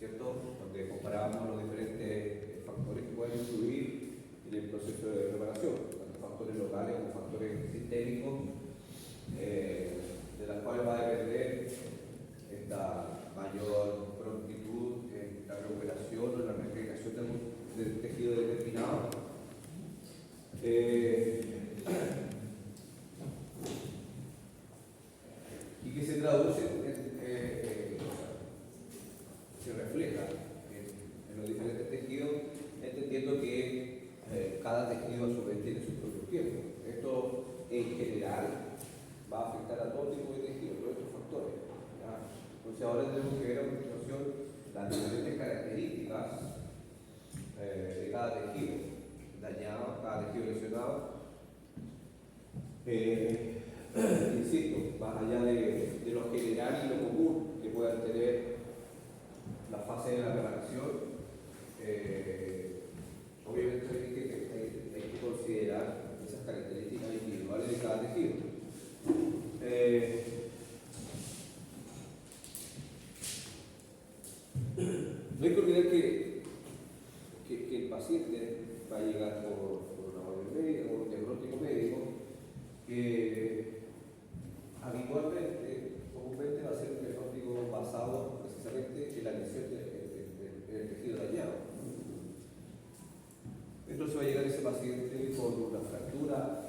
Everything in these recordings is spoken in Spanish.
¿cierto? Donde comparábamos los diferentes factores que pueden influir en el proceso de reparación, tanto factores locales como factores sistémicos, de las cuales va a depender esta mayor prontitud en la recuperación o en la regeneración del tejido determinado. Y que se traduce, se refleja en los diferentes tejidos, entendiendo que cada tejido a su vez tiene su propio tiempo. Esto en general va a afectar a todo tipo de tejidos, todos estos factores. ¿Ya? Entonces ahora tenemos que ver a continuación las diferentes características de cada tejido dañado, cada tejido lesionado. Insisto, más allá de lo general y lo común que puedan tener la fase de la reparación, obviamente hay que considerar esas características individuales de cada tejido. No hay que olvidar que el paciente va a llegar por una orden médica, por un diagnóstico médico, que habitualmente, comúnmente va a ser un diagnóstico basado precisamente en la lesión del tejido dañado. Entonces va a llegar ese paciente con una fractura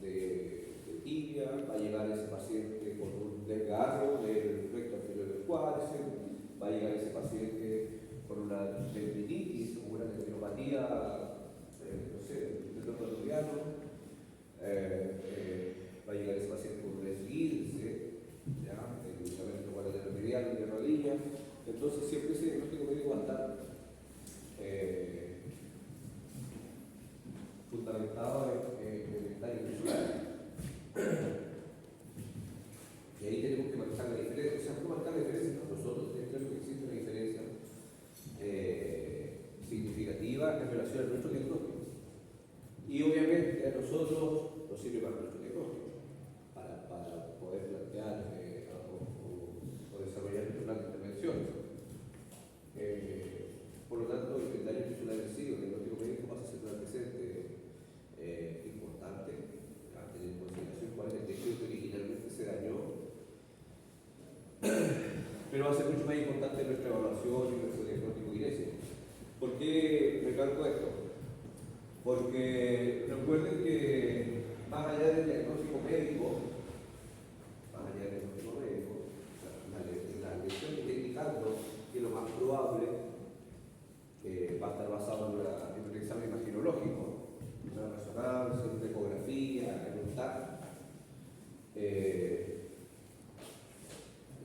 de tibia, va a llegar ese paciente con un desgarro del recto anterior del cuádriceps, va a llegar ese paciente con una tendinitis o una tendinopatía, no sé, del tendón va a llegar ese paciente con un esguince, ¿ya? El ligamento cuadrilateral de rodilla. Entonces siempre ese diagnóstico médico va a estar fundamentado en el daño visual. Y ahí tenemos que marcar la diferencia, o sea, no marcar la diferencia, no, nosotros creo que existe una diferencia significativa en relación a nuestro diagnóstico. Y obviamente a nosotros nos sirve para nuestro diagnóstico, para poder plantear o desarrollar nuestro plan de intervención. Por lo tanto, el daño visual en sí, el diagnóstico médico pasa a ser un antecedente importante, a tener en consideración cuál es el tejido que originalmente se dañó. Pero va a ser mucho más importante nuestra evaluación y nuestro diagnóstico directo. ¿Por qué recalco esto? Porque recuerden que más allá del diagnóstico médico, la lesión que esté indicando que lo más probable va a estar basado en un examen imaginológico, una resonancia, una ecografía, en un TAC. En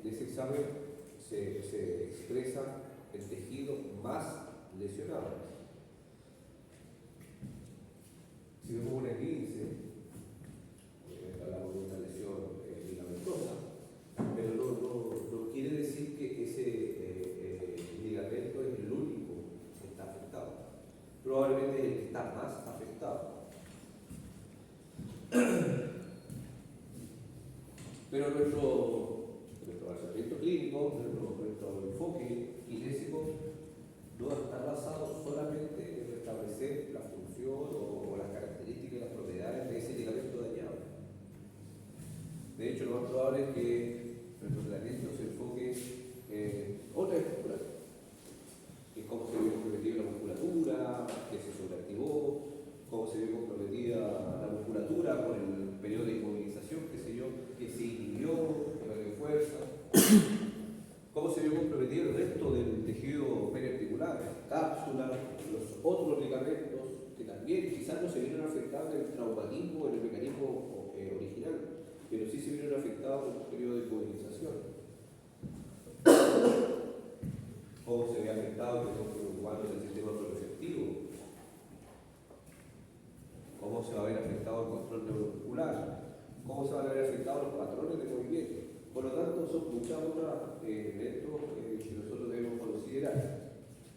ese examen se expresa el tejido más lesionado. Si vemos un esguince, hablamos de una lesión ligamentosa, pero no quiere decir que ese ligamento es el único que está afectado. Probablemente es el que está más afectado. Pero nuestro tratamiento clínico, nuestro enfoque kinésico no está basado solamente en establecer la función o las características y las propiedades de ese ligamento dañado. De hecho, lo más probable es que nuestro tratamiento se enfoque en otra estructura, que es cómo se ve comprometida la musculatura, que se sobreactivó, cómo se ve comprometida la musculatura por el periodo de inmovilización, qué sé yo, que se inhibió, que perdió fuerza, cómo se vio comprometido el resto del tejido periarticular, las cápsulas, los otros ligamentos, que también quizás no se vieron afectados en el traumatismo, en el mecanismo original, pero sí se vieron afectados por un periodo de inmovilización. Cómo se ve afectado, por ejemplo, cuando el sistema proprioceptivo, cómo se va a ver afectado el control neuromuscular, cómo se van a ver afectados los patrones de movimiento. Por lo tanto, son muchos otros elementos que nosotros debemos considerar,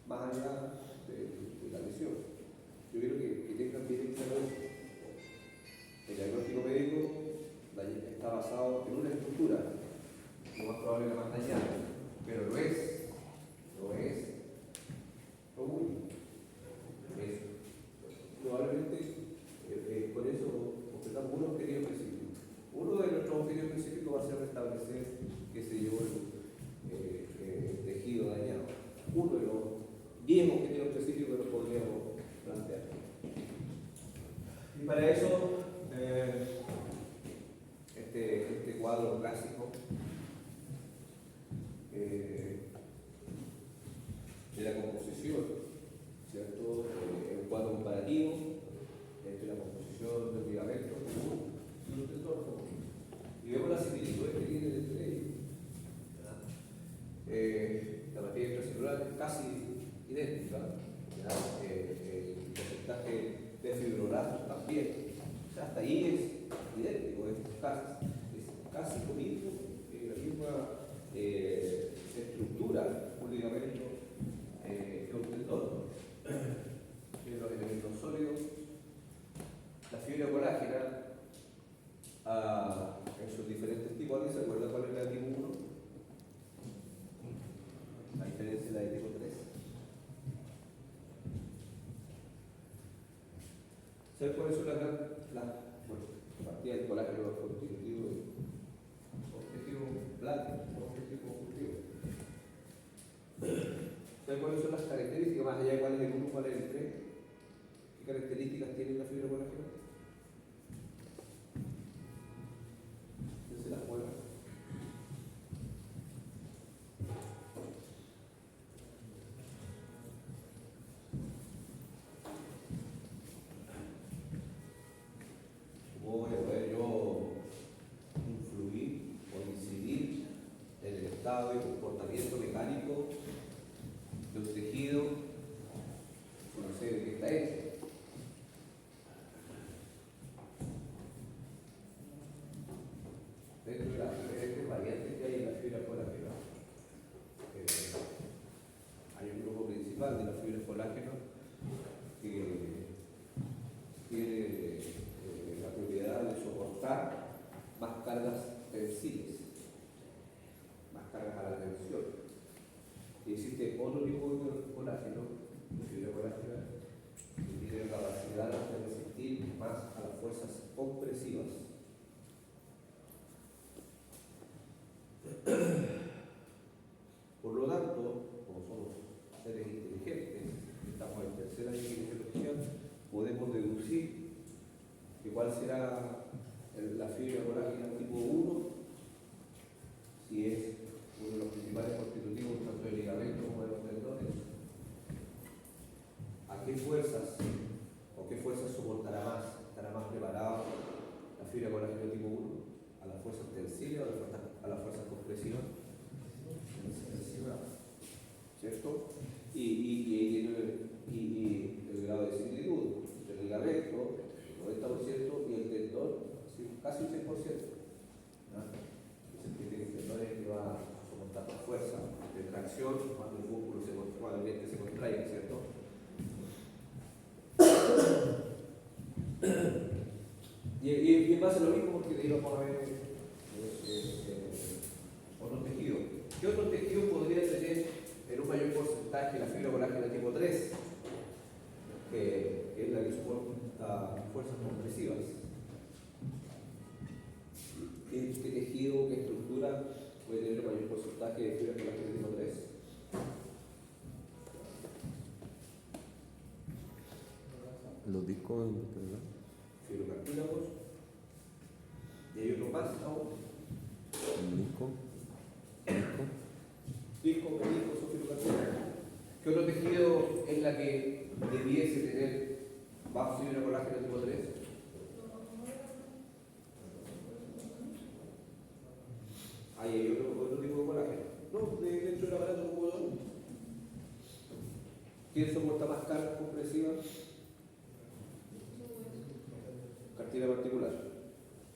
más allá de la lesión. Yo quiero que tengan bien claro eso. El diagnóstico médico está basado en una estructura, lo más probable es la más dañada, pero no es la materia intracelular es casi idéntica, ¿ya? El porcentaje de fibroblastos también, o sea, hasta ahí es idéntico, es casi lo mismo, la misma estructura, un ligamento que un tendón. En los elementos sólidos, la fibra colágena en sus diferentes tipos. ¿Alguien se acuerda cuál es la tipo 1? A diferencia de la de tipo 3. ¿Sabes cuáles son las partidas del colágeno constitutivo y objetivo blanco, objetivo conjuntivo? ¿Sabes cuáles son las características, más allá de cuál es el 1, cuál es el 3? ¿Qué características tiene la fibra colágena? ¿Quién se las juega? ¿Cómo voy a poder yo influir o incidir en el estado y comportamiento mecánico de un tejido? No sé de qué está hecho. Dentro de las diferentes variantes que hay en la fibra colágena, hay un grupo principal de la fibra colágena que tiene la propiedad de soportar más cargas tensiles, más cargas a la tensión. Y existe otro tipo de colágeno, de fibra colágena, que tiene la capacidad de resistir más a las fuerzas compresivas. Por lo tanto, como somos seres inteligentes, estamos en tercer año de fisiología, podemos deducir que cuál será la fibra colágena tipo 1, si es uno de los principales constitutivos tanto del ligamento como de los tendones. ¿A qué fuerzas o qué fuerzas soportará más? ¿Estará más preparada la fibra colágena tipo 1? ¿A las fuerzas tensiles o a las fuerzas compresivas? ¿Cierto? Y el grado de similitud entre el ligamento, el 90%, y el tendón, casi un 100%. ¿No? El tendón es el que va a soportar la fuerza de tracción cuando el músculo cuando el diente se contraiga, ¿cierto? Y pasa lo mismo porque de ahí vamos a ver otros tejidos. ¿Qué otros tejidos podría tener en un mayor porcentaje la fibra colágena tipo 3? Que es la que soporta fuerzas compresivas. ¿Qué tejido, qué estructura puede tener un mayor porcentaje de fibra colágena tipo 3? Los discos, Fibrocartílagos. Y hay otro más aún. Discos o fibrocartílagos. ¿Qué otro tejido es la que debiese tener más fibra colágena tipo 3? Ahí hay otro tipo de colágeno. No, dentro del aparato como todo. ¿Quién soporta más cargas compresivas? Cartílago articular.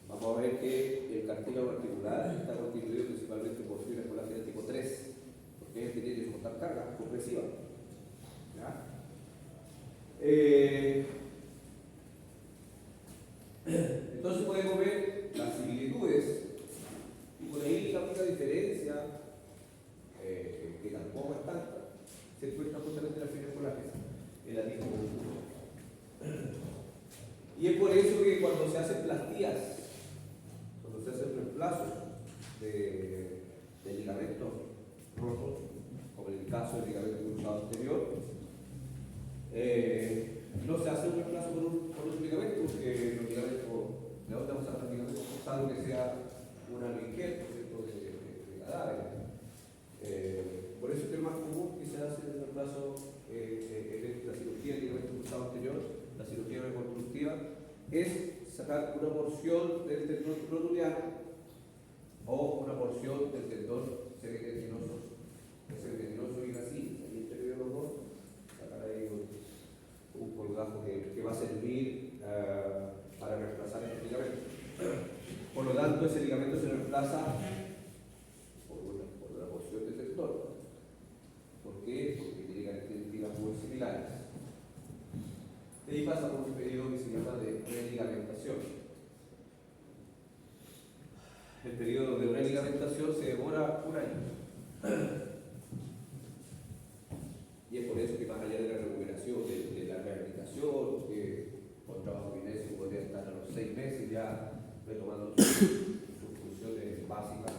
Vamos a ver que el cartílago articular está constituido principalmente por fibra colágena tipo 3, porque es el que tiene que soportar cargas compresivas. ¿Ya? Entonces podemos ver las similitudes y por ahí la única diferencia, que tampoco es tanta, se encuentra justamente en la fibra colágena, en la tipo 1. Y es por eso que cuando se hacen plastías, cuando se hacen reemplazos de ligamentos rotos, como en el caso del ligamento cruzado anterior, no se hace un reemplazo por otro ligamento, porque los ligamentos, ¿de dónde vamos a sacar los ligamentos? Salvo que sea una linqueta, de cadáver. Por eso es que es más común que se hace el reemplazo en la cirugía del ligamento cruzado anterior, la cirugía reconstructiva, es sacar una porción del tendón rotuliano o una porción del tendón semitendinoso pasa por una porción del sector. ¿Por qué? Porque tiene características muy similares. Y ahí pasa por un periodo que se llama de religamentación. El periodo de religamentación se demora un año. Y es por eso que más allá de la recuperación, de la rehabilitación, que con trabajo kinésico podría estar a los 6 meses ya retomando sus funciones básicas,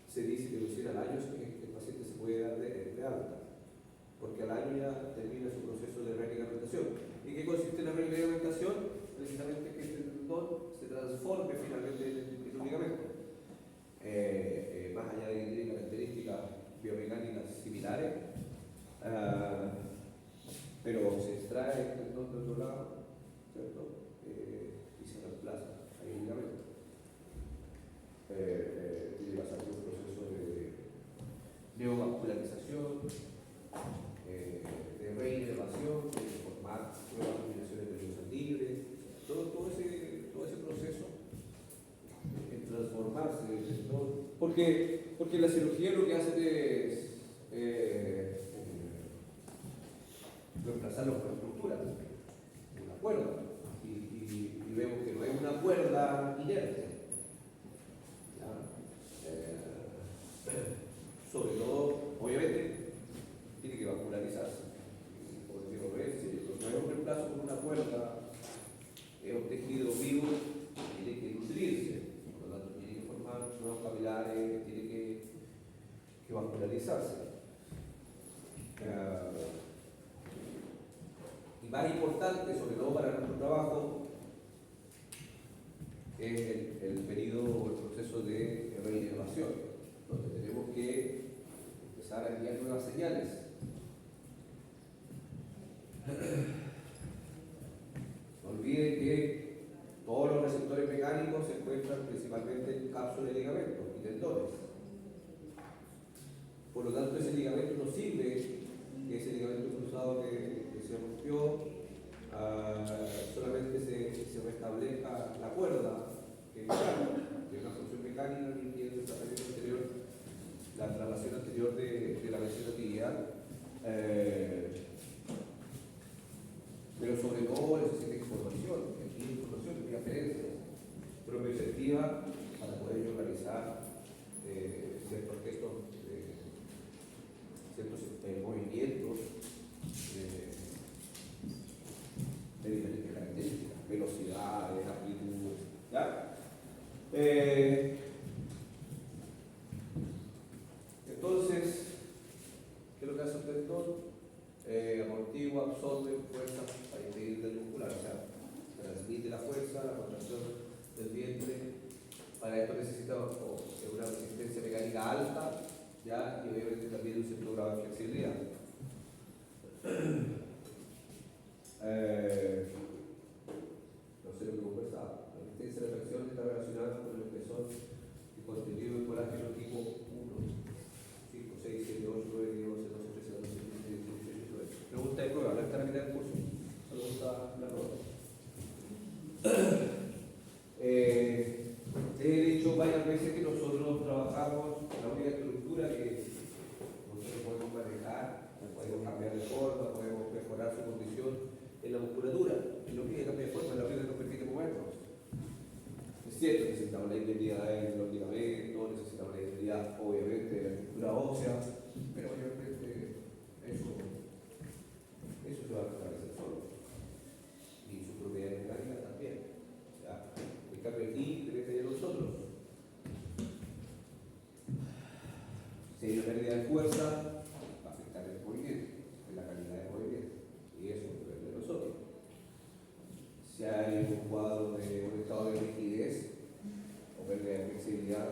se dice que recién al año el paciente se puede dar de alta, porque al año ya termina su proceso de religamentación. ¿Y qué consiste la religamentación? Precisamente que este tendón se transforme finalmente en un ligamento. Más allá de que tiene características biomecánicas similares, pero se extrae el tendón de otro lado, ¿cierto? Y se reemplaza ahí el ligamento. Tiene que pasar por un proceso de neovascularización, de reinervación, de formar nuevas combinaciones de nervios libres, todo ese proceso en transformarse en el tendón. Porque la cirugía lo que hace es reemplazar la estructura, una cuerda, y vemos que no es una cuerda inerte. Sobre todo, obviamente, tiene que vascularizarse. Como digo, no es un reemplazo con una cuerda, es un tejido vivo, tiene que nutrirse, por lo tanto, tiene que formar nuevos capilares, tiene que vascularizarse. Y más importante, sobre todo para nuestro trabajo, es el periodo o el proceso de reinervación, donde tenemos que empezar a enviar nuevas señales. No olviden que todos los receptores mecánicos se encuentran principalmente en cápsulas de ligamentos y tendones. Por lo tanto, ese ligamento no sirve, que ese ligamento cruzado que se rompió, solamente se restablezca la cuerda, que tiene una función mecánica que impide el tratamiento anterior, la traslación anterior de la lesión actividad. Pero sobre todo necesita información, referencias, prospectiva para poder organizar ciertos movimientos de diferentes características, velocidades, amplitudes, ¿ya? Entonces, ¿qué es lo que hace un tendón? Amortigua, absorbe fuerza para impedir el muscular, o sea, transmite la fuerza, la contracción del vientre. Para esto necesita una resistencia mecánica alta, ¿ya? Y obviamente también un cierto grado de flexibilidad. No sé lo que conversaba. La resistencia de la tracción está relacionada con el espesor y contenido del colágeno tipo 1, 5, 6, 7, 8, 9, 10, 11, 12, 13, 14, 15, 16, 17, 18. Pregunta de prueba, no está la mitad del curso. Solo gusta la prueba. He dicho varias veces que nosotros trabajamos la única estructura que nosotros podemos manejar, podemos cambiar de forma, podemos mejorar su condición en la musculatura. Es lo que cambia de forma, es lo que nos permite movernos. Es cierto, necesitamos la integridad de los ligamentos, necesitamos la integridad, obviamente, de la estructura ósea, pero obviamente eso se va a restablecer solo. Y sus propiedades mecánicas también. En cambio aquí depende de nosotros. Si hay una pérdida de fuerza, va a afectar el movimiento, en la calidad del movimiento, y eso depende de nosotros. Si hay un cuadro de un estado de rigidez o pérdida de flexibilidad,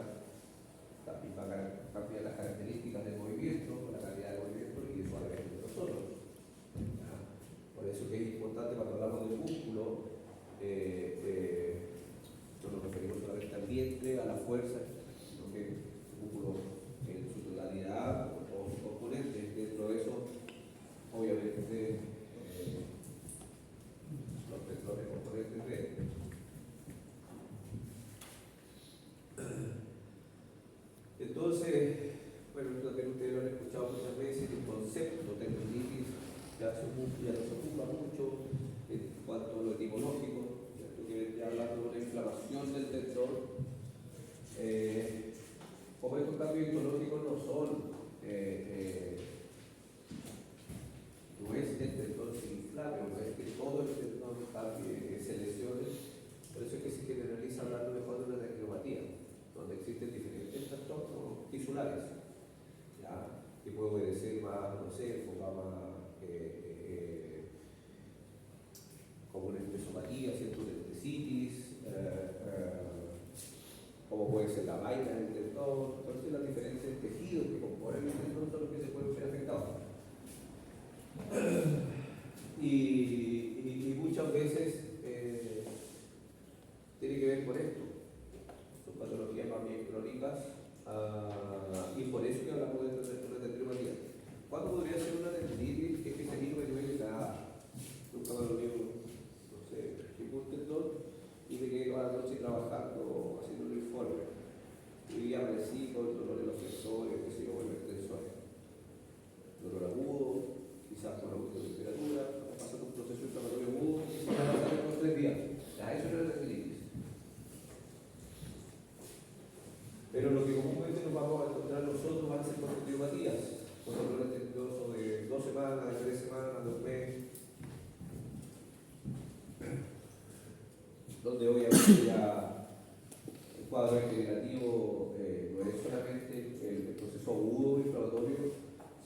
también va a cambiar las características del movimiento, la calidad del movimiento, y eso va a depender de nosotros. Por eso que es importante cuando hablamos del músculo, no nos referimos solamente al vientre, a la fuerza, sino que el músculo en su totalidad, con todo su cuerpo Entonces, bueno, también ustedes lo han escuchado muchas veces, el concepto de tendinitis ya no se ocupa mucho en cuanto a lo etimológico, ¿cierto? Que vendría hablando de una inflamación del tendón. Como estos cambios histológicos no son, no es el tendón se inflame, no es que todo el tendón cambie, se lesione. Por eso es que se generaliza hablando mejor de una tendinopatía, donde existen diferentes trastornos tisulares, ¿ya? Que puede obedecer más, no sé, enfocada como una espesopatía, ¿cierto? Una endesitis, como puede ser la vaina del tendón. Entonces, los diferentes tejidos que componen el tendón son los que se pueden ver afectados. Y muchas veces tiene que ver con esto. Son patologías más bien crónicas, y por eso que hablamos de una tendinopatía. ¿Cuándo podría ser una tendinitis? Es que se dijo que duele nada. Nunca me dolió, no sé, un tendón y me quedé toda la noche trabajando, haciendo un informe. Y amanecí con dolor en los flexores, que se yo, vuelve tensores. Dolor agudo, quizás con aumento de temperatura, pasando un proceso inflamatorio agudo, y se va a pasar en unos 3 días. Ya, eso no es tendinitis. Pero lo que comúnmente nos vamos a encontrar nosotros van a ser con tendinopatías, con dolores tendinosos de 2 semanas, de 3 semanas, de 1 mes, donde obviamente ya el cuadro vegetativo no es solamente el proceso agudo inflamatorio,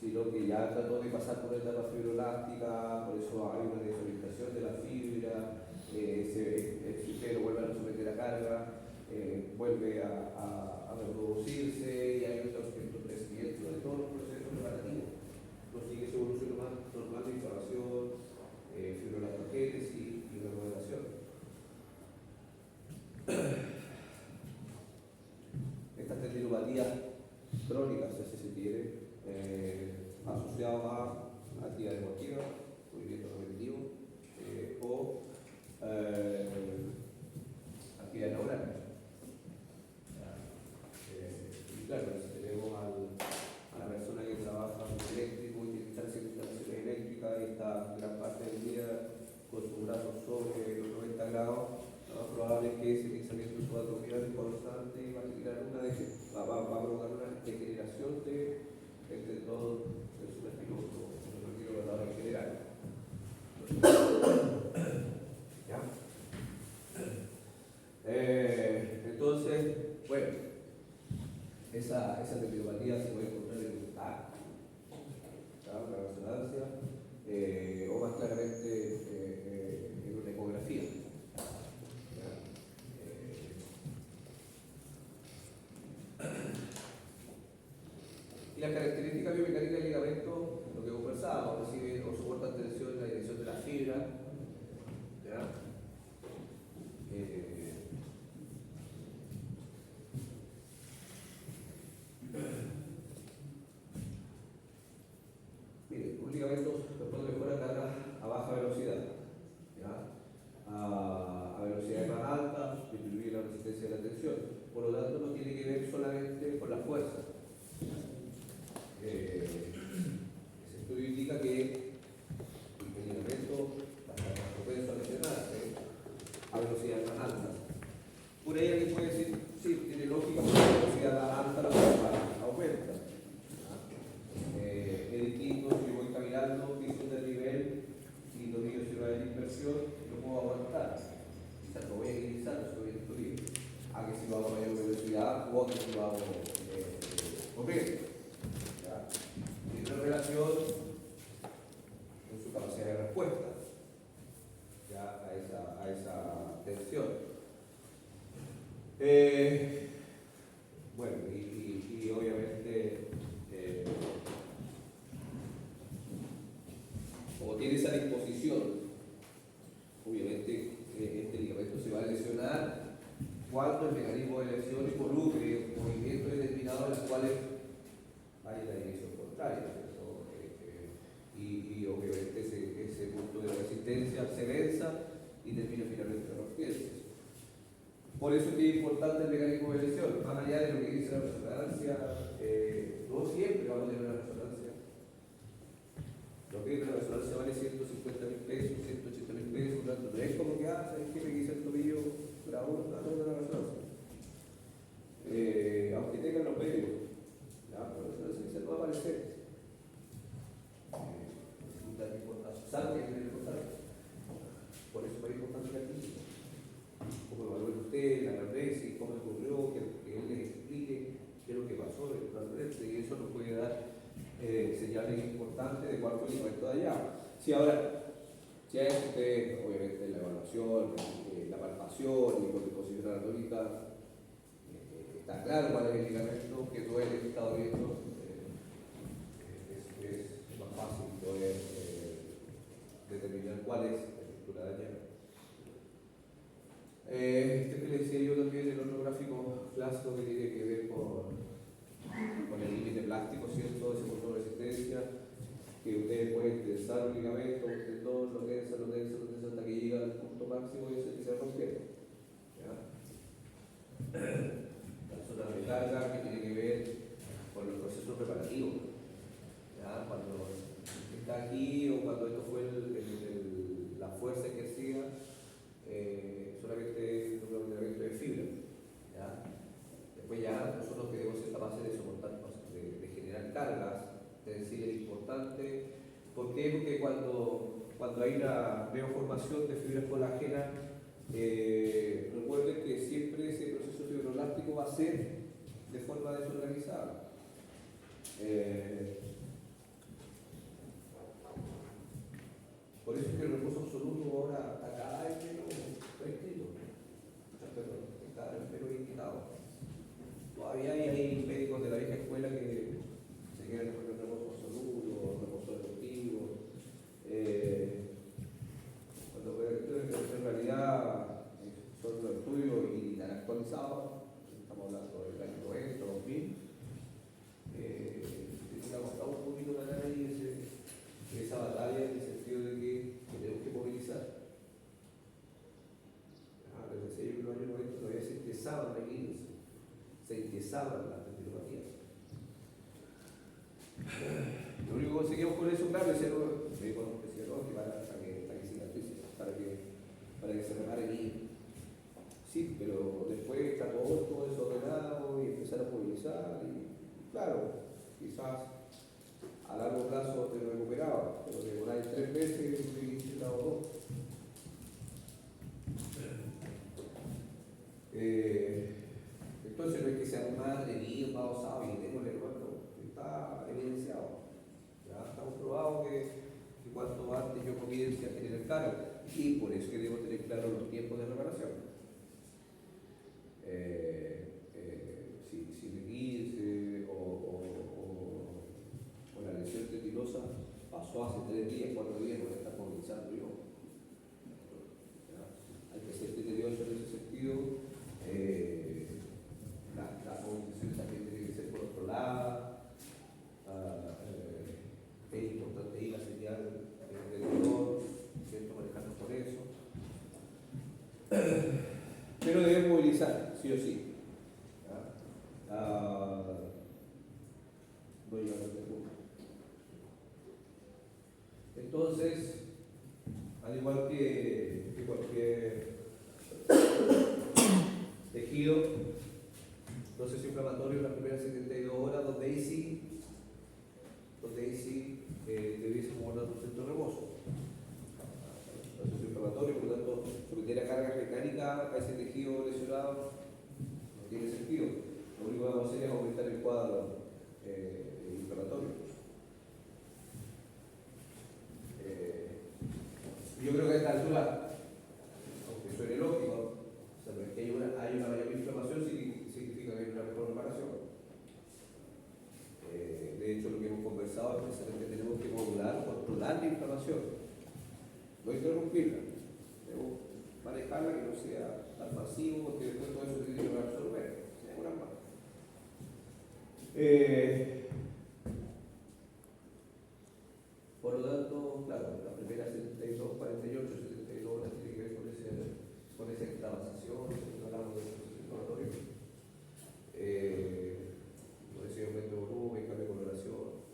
sino que ya trató de pasar por una etapa fibrolástica, por eso hay una desorientación de la fibra, el sistema vuelve a someter a carga, vuelve a reproducirse y hay otro crecimiento de todos los procesos preparativos. Prosigue su evolución normal de inflamación, fibrolactogénesis y remodelación. Estas tendinopatías crónicas, si se quiere, asociadas a actividad deportiva, movimiento repetitivo, o actividad laboral. Y claro, si tenemos a la persona que trabaja con eléctrico y tiene que estar haciendo instalaciones eléctricas y está gran parte del día con sus brazos sobre los 90 grados, lo más probable es que ese pensamiento subatropial constante va a provocar una degeneración del tendón del supraespinoso, no quiero hablar en general. ¿Ya? Entonces, bueno, esa tendinopatía se puede encontrar en un TAC, una resonancia, o más claramente en una ecografía. Y las características biomecánicas del ligamento, lo que conversábamos, recibe o soporta tensión en la dirección de la fibra. ¿Ya? Mire, un ligamento después mejora carga a baja velocidad, ¿ya? A velocidades más altas, disminuye la resistencia de la tensión. Por lo tanto, no tiene que ver solamente con la fuerza. Ese estudio indica que el ligamento va a estar más propenso a lesionarse a velocidades más altas. Por ahí alguien puede decir, sí, tiene lógica, porque la velocidad alta la fuerza aumenta. Es distinto si yo voy caminando, piso un desnivel y tobillo se va en inversión, no puedo aguantar. Quizás no voy a agilizar, no soy el tobillo. A que si lo hago a mayor velocidad o que si lo hago corriendo. Tiene una relación con su capacidad de respuesta, ¿ya? A esa tensión. Bueno, y obviamente, como tiene esa disposición, obviamente este ligamento se va a lesionar cuando el mecanismo de lesión involucre movimientos determinados en los cuales hay la dirección contraria, y obviamente ese punto de resistencia se venza y termina finalmente rompiéndose. Por eso es que es importante el mecanismo de lesión, más allá de lo que dice la resonancia eso nos puede dar señales importantes de cuál fue el impacto de allá. Si ahora, si hay obviamente la evaluación, la palpación y por disposición anatómica, está claro cuál es el ligamento que duele que está viendo, es más fácil poder determinar cuál es la estructura dañada. Que le decía yo también, el otro gráfico clásico que tiene que ver con el límite plástico, ¿cierto? Ese punto de resistencia, que ustedes pueden tensar un ligamento, un tendón, lo tensan hasta que llega al punto máximo y se rompe. La zona de carga que tiene que ver con los procesos preparativos. ¿Ya? Cuando está aquí o cuando esto fue la fuerza ejercida, solamente un ordenamiento de fibra. ¿Ya? Después ya nosotros queremos ser capaces de soportar, de generar cargas, es decir, es importante. ¿Por qué? Porque cuando hay una neoformación de fibras colágenas, recuerden que siempre ese proceso fibroelástico va a ser de forma desorganizada. Por eso es que el reposo absoluto ahora está cada vez menos prescrito, cada vez menos indicado. Todavía hay médicos de la vieja escuela que se quedan con el reposo absoluto, el reposo deportivo, cuando en realidad son los estudios y tan actualizados, estamos hablando del año 90, 2000, necesitamos un poquito ganar ahí esa batalla en el sentido de que tenemos que movilizar. Desde los años 90 todavía se empezaban a ir, se empezaban las tendinopatías. Lo único que conseguimos con eso, claro, es que para que cicatrice, para que se repare bien. Sí, pero después está todo desordenado y empezar a movilizar y claro, quizás a largo plazo te lo recuperaba, pero demoráis 3 meses y te he dado 2. Entonces no es que sea más atrevido, más osado y démosle cuando está evidenciado. Ya está comprobado que cuanto antes yo comience a generar carga, y por eso que debo tener claro los tiempos de reparación. Si de 15 o la lesión tendinosa pasó hace 3 días, 4 días, no la está movilizando yo. Hay que ser criterioso en ese sentido. La movilización también tiene que ser controlada. Es importante ir a la señal del dolor, ¿cierto? Manejarnos con eso. Pero debe movilizar, sí o sí. Voy a llegar a este punto. Entonces, al igual que cualquier tejido, proceso inflamatorio en las primeras 72 horas, donde ahí sí debiésemos guardar un centro de reposo. Proceso inflamatorio, por lo tanto, someter a carga mecánica a ese tejido lesionado no tiene sentido. Lo único que vamos a hacer es aumentar el cuadro inflamatorio. Yo creo que a esta altura, aunque suene lógico, no es que hay una mayor inflamación significa que hay una mejor reparación. De hecho, lo que hemos conversado es precisamente que tenemos que controlar la inflamación, no interrumpirla. Debemos manejarla, que no sea tan masivo, porque después todo eso se tiene que absorber. Por lo tanto, claro, la primera 72, 48, 72 horas tiene que ver con esa inflamación, no hablamos de proceso inflamatorio. Por ese aumento de volumen, cambio de coloración.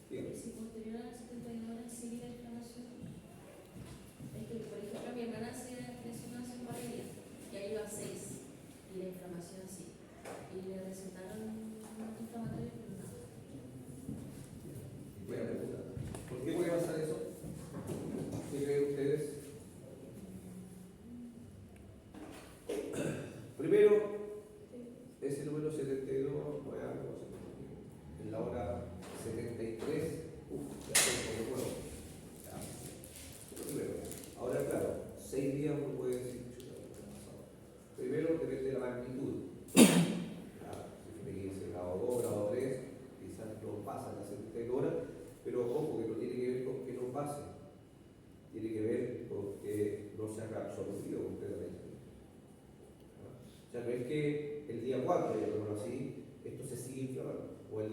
Si posterior a las 72 horas sigue la inflamación, es que, por ejemplo, mi hermana se lesionó hace un par de días, ya iba a 6 y la inflamación sí. Y le recetaron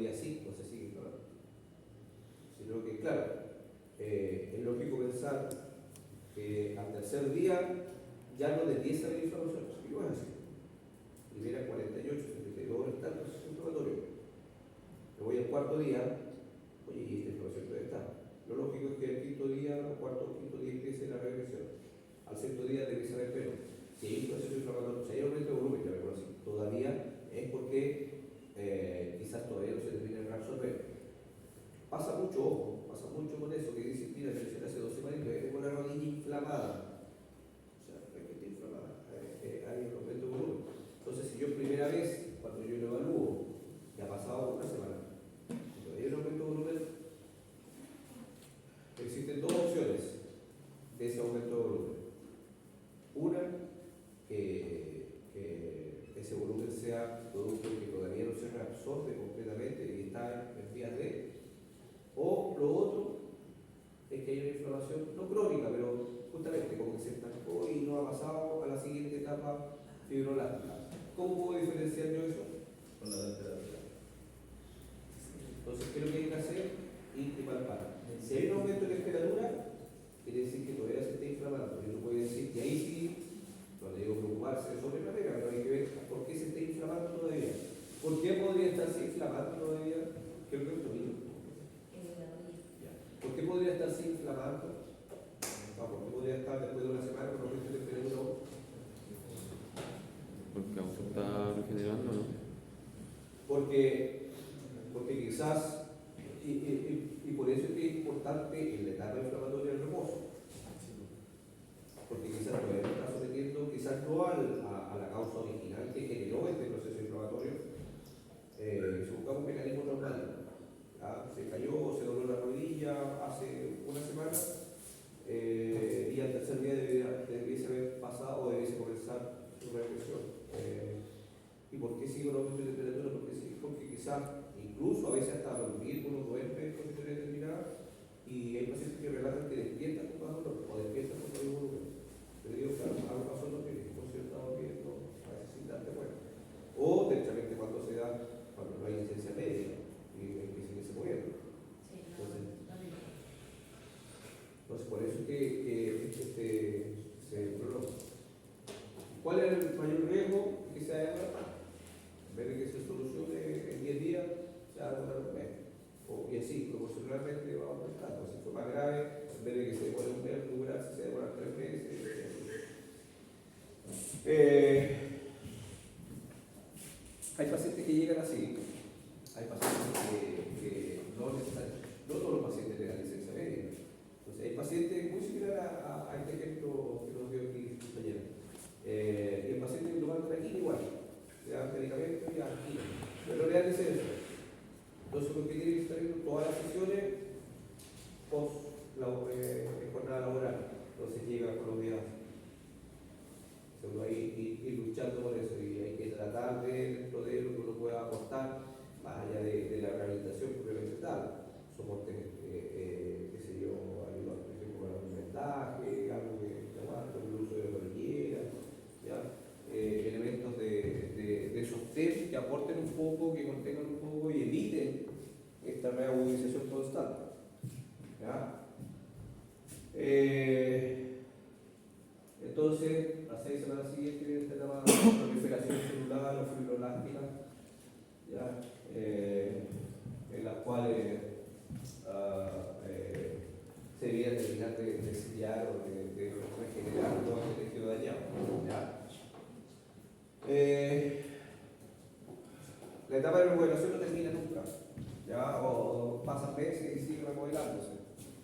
día 5 se sigue inflamando. Sino que, claro, es lógico pensar que al tercer día ya no debiese haber inflamación, y no es así. Primera 48, 72 está el proceso inflamatorio. Me voy al cuarto día, oye, y esta inflamación debe estar. Lo lógico es que el quinto día, o cuarto o quinto día empiece la regresión. Al sexto día debiese haber menos. Si hay un proceso inflamatorio, si hay aumento de volumen, ya me conocí, todavía es porque quizás todavía no se termina de reabsorber. Pasa mucho, ojo, pasa mucho con eso que dicen, mira, me hace 2 semanas y tengo la rodilla inflamada. O sea, no es que esté inflamada, hay un aumento de volumen. Entonces, si yo primera vez, cuando yo lo evalúo, ya ha pasado una semana, si todavía hay un aumento de volumen, existen dos opciones de ese aumento de volumen. Una, que ese volumen sea producto que todavía no se reabsorbe completamente y está en vías de. O lo otro es que hay una inflamación, no crónica, pero justamente como que se estancó y no ha pasado a la siguiente etapa fibroblástica. ¿Cómo puedo diferenciar yo eso? Con la temperatura. Entonces, ¿qué es lo que hay que hacer? Ir y palpar. Si hay un aumento de temperatura, quiere decir que todavía se está inflamando. Y uno puede decir que ahí sí, no le digo preocuparse de sobremanera, pero hay que ver por qué se está inflamando todavía. ¿Por qué podría estarse inflamando todavía? Creo que es lo mismo. ¿Por qué podría estarse inflamando? ¿Por qué podría estar después de una semana con aumento de temperatura? Porque aún se está regenerando, ¿no? Porque quizás, y por eso es que es importante en la etapa inflamatoria el reposo. Porque quizás todavía no está sometiendo, quizás no a la causa original que generó este proceso inflamatorio, se busca un mecanismo normal. Se cayó o se dobló la rodilla hace una semana, y al tercer día debiese haber pasado o debiese comenzar su regresión. ¿Y por qué sigue un aumento de temperatura? Porque quizás, incluso a veces hasta dormir, uno duerme en condiciones determinadas, y hay pacientes que relatan que despiertan con más dolor o despiertan con mayor volumen. Pero digo, claro, algo pasó en los pies, no se está durmiendo, a veces sin darte cuenta. O, derechamente, cuando se da, cuando no hay licencia médica y hay que seguirse moviendo. Entonces, por eso es que se prolonga. ¿Cuál es el mayor riesgo? Que se haya demorado. En vez de que se solucione en 10 días, se va a demorar un mes. Y así, proporcionalmente va aumentando. Si fue más grave, en vez de que se demore un mes recuperarse, se demora 3 meses. Hay pacientes que llegan así. Hay pacientes que no necesitan. No todos los pacientes le dan licencia médica. Entonces, hay pacientes muy similares a este ejemplo que nos dio aquí ayer. Y el paciente que lo mandan aquí igual. Le dan medicamentos y aquí. Pero no le dan licencia. Entonces, porque tiene que estar viendo todas las sesiones post jornada laboral. Entonces, llega con los días. Se va a ir luchando por eso y hay que tratar de, dentro de lo que uno pueda aportar, más allá de la rehabilitación propiamente tal. Soporte, qué sé yo, ayuda, por ejemplo, con el vendaje, algo que aguante, el uso de rodillera, elementos de sostén que aporten un poco, que contengan un poco y eviten esta reagudización constante. ¿Ya? Entonces, las 6 semanas siguientes viene esta etapa de proliferación celular o fibroblástica, ¿ya? En las cuales se debía terminar de sellar o de regenerar todo el tejido dañado. ¿Ya? La etapa de remodelación no termina nunca, ¿ya? O pasan meses y sigue remodelándose.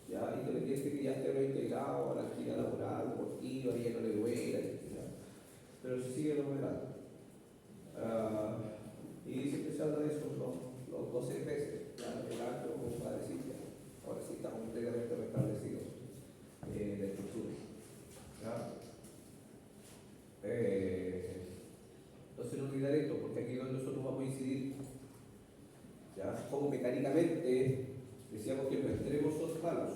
¿Ya? Independiente que ya esté reintegrado a la actividad laboral, deportiva, ya no le duela, etc. Pero se sigue remodelando. Y siempre se habla de eso, los 12 meses, ya el año, como para decir, ahora sí está completamente restablecido la estructura. ¿Ya? Entonces no olvidar esto, porque aquí es donde nosotros vamos a incidir, ¿ya? Como mecánicamente decíamos que los extremos son malos,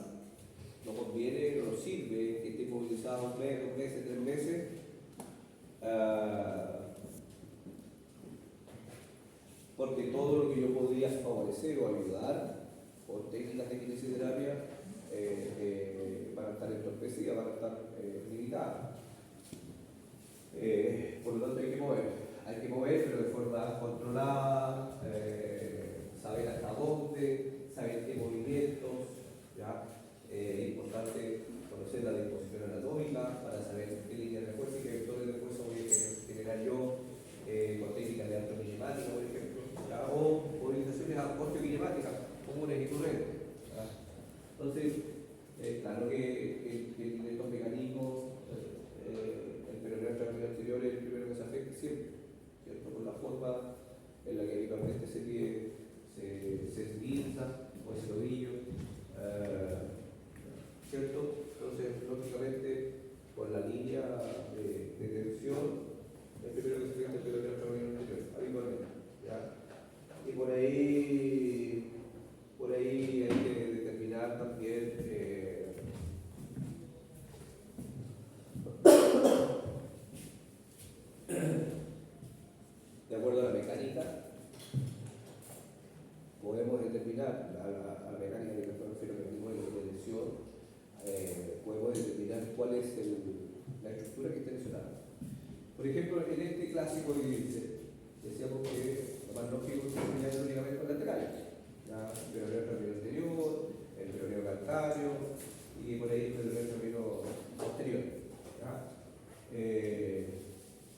no conviene, no nos sirve que esté movilizado un mes, 2 meses, 3 meses, porque todo lo que yo podría favorecer o ayudar con técnicas de kinesioterapia van a estar entorpecidas, van a estar limitadas. Por lo tanto hay que mover, pero de forma controlada, saber hasta dónde, saber qué movimientos, ¿ya? Es importante conocer la disposición anatómica para saber qué líneas de fuerza y qué vectores de fuerza voy a generar yo con técnicas de artrokinemática, por ejemplo, ¿ya? O movilizaciones osteokinemáticas comunes y corrientes. Entonces, claro que estos mecanismos, el peroneo transversal anterior es el primero que se afecta siempre, ¿cierto? Por la forma en la que habitualmente se esguinza o ese tobillo, ¿cierto? Entonces, lógicamente, con la línea de tensión, el primero que se afecta es el peroneo transversal anterior, habitualmente, ¿ya? Y por ahí hay que determinar también de acuerdo a la mecánica, podemos determinar a la mecánica que me refiero al mecanismo de lesión, podemos determinar cuál es la estructura que está lesionada. Por ejemplo, en este clásico índice, decíamos que lo más lógico es que los ligamentos laterales, ¿ya? El peroneo transversal anterior, el peroneo calcáreo y por ahí el peroneo transversal posterior, ¿ya?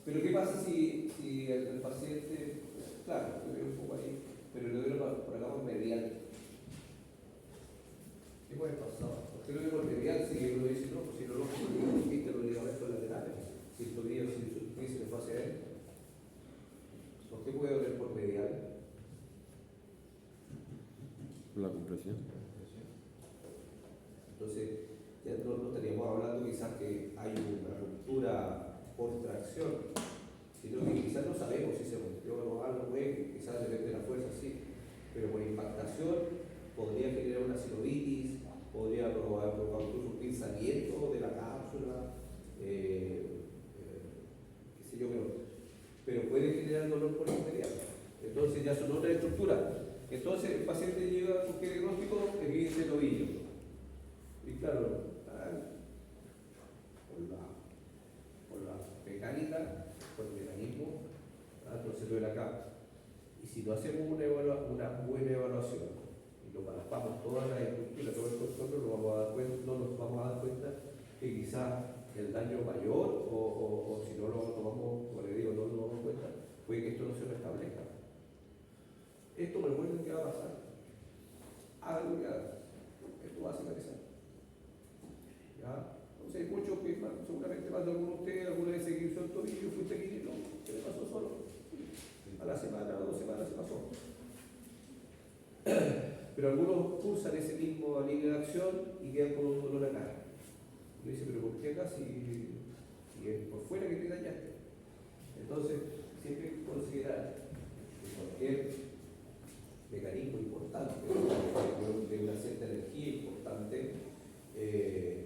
Pero ¿qué pasa si el paciente, claro, yo veo un poco ahí, pero lo veo por acá por medial? ¿Qué puede pasar? ¿Por qué lo veo por medial si uno dice no? Pues si no lo viste los ligamentos laterales, si el tobillo, si se le pasa a él, ¿por qué puede doler por medial? La compresión. Entonces, ya no estaríamos hablando quizás que hay una ruptura por tracción, sino que quizás no sabemos si se rompió o algo, quizás depende de la fuerza, sí, pero por impactación podría generar una sinovitis, podría provocar incluso un pinzamiento de la cápsula, qué sé yo, pero puede generar dolor por inmediato. Entonces ya son otras estructuras. Entonces el paciente llega con qué diagnóstico, esguince de tobillo. Y claro, por la mecánica, por el mecanismo, entonces duele acá. Y si no hacemos una buena evaluación y lo palpamos toda la estructura, todo el contorno, no nos vamos a dar cuenta que quizás el daño mayor o si no lo tomamos, como le digo, no nos damos cuenta, puede que esto no se restablezca. Esto recuerden que va a pasar. Hagan lo que hagan. Esto va a cicatrizar. ¿Ya? Entonces hay muchos que seguramente más de alguno de ustedes alguna vez se quiso el tobillo, fuiste aquí y no, ¿qué le pasó solo? A la semana, a 2 semanas se pasó. Pero algunos cursan ese mismo línea de acción y quedan con un dolor acá. Y dice, pero ¿por qué acá si es por fuera que te dañaste? Entonces, siempre considerar que cualquier mecanismo importante, de una cierta energía importante,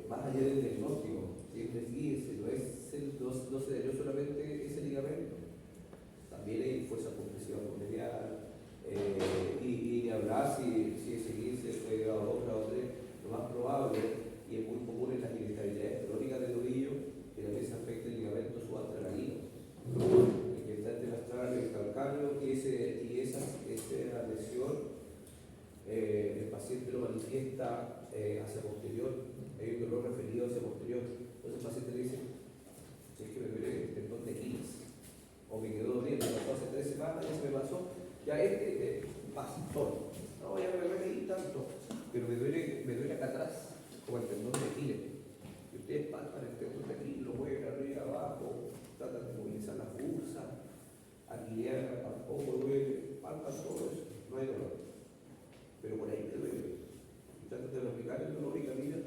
más allá del diagnóstico, siempre es no se dañó solamente ese ligamento, también hay fuerza compresiva medial, y de hablar si ese 15 fue grado 2, grado 3, lo más probable, y es muy común en las inestabilidades crónicas del tobillo, que también se afecta el ligamento subastralino, el que está entre el astral y el calcáneo, y esa lesión, el paciente lo manifiesta hacia posterior, hay un dolor referido hacia posterior. Entonces el paciente le dice, si es que me duele el tendón de Aquiles, o me quedó doliendo, me pasó hace 3 semanas, ya se me pasó, ya pasa todo. No, ya me duele tanto, pero me duele acá atrás, como el tendón de Aquiles. Y ustedes palpan el tendón de Aquiles, lo mueven arriba, abajo, tratan de movilizar la fuerza, Aquileana tampoco duele, palpan todo eso, no hay dolor. Pero por ahí me duele. Y tratan de aplicar el dolor y camina,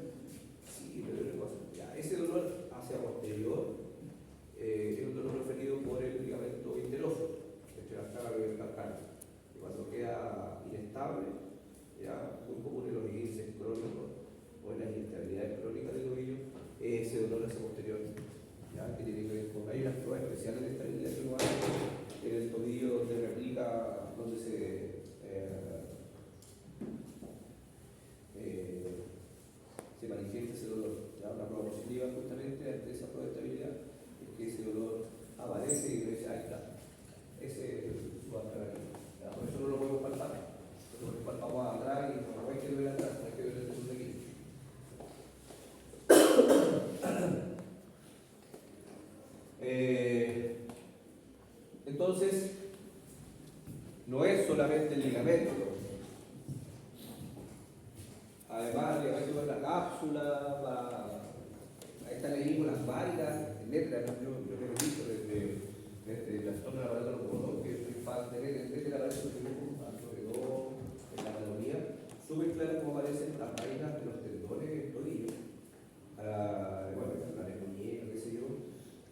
sí, me duele cosas. Ya, ese dolor hacia posterior es un dolor referido por el ligamento interoso, entre la cara y el calcáneo. Y cuando queda inestable, ya muy común en los esguinces crónicos o en las inestabilidades crónicas del tobillo, ese dolor hacia posterior, ya, que tiene que ver con, hay unas pruebas especiales de estabilidad que uno hace en el tobillo donde replica, no donde se manifiesta ese dolor. Ya una prueba positiva justamente ante esa prueba de estabilidad es que ese dolor aparece y dice, ahí está. Ese es su aquí. Por eso no lo podemos palpar. Lo palpamos atrás y no hay que ver atrás, hay que ver el de aquí. Entonces, no es solamente el ligamento. Además, el ligamento de la cápsula, ahí están ahí con las válvulas, letras, yo me he visto desde la zona del aparato locomotor, que soy fan desde el aparato alrededor, en la anatomía, súper claro cómo aparecen las vainas de los tendones del tobillo, bueno, la neumonía, qué sé yo,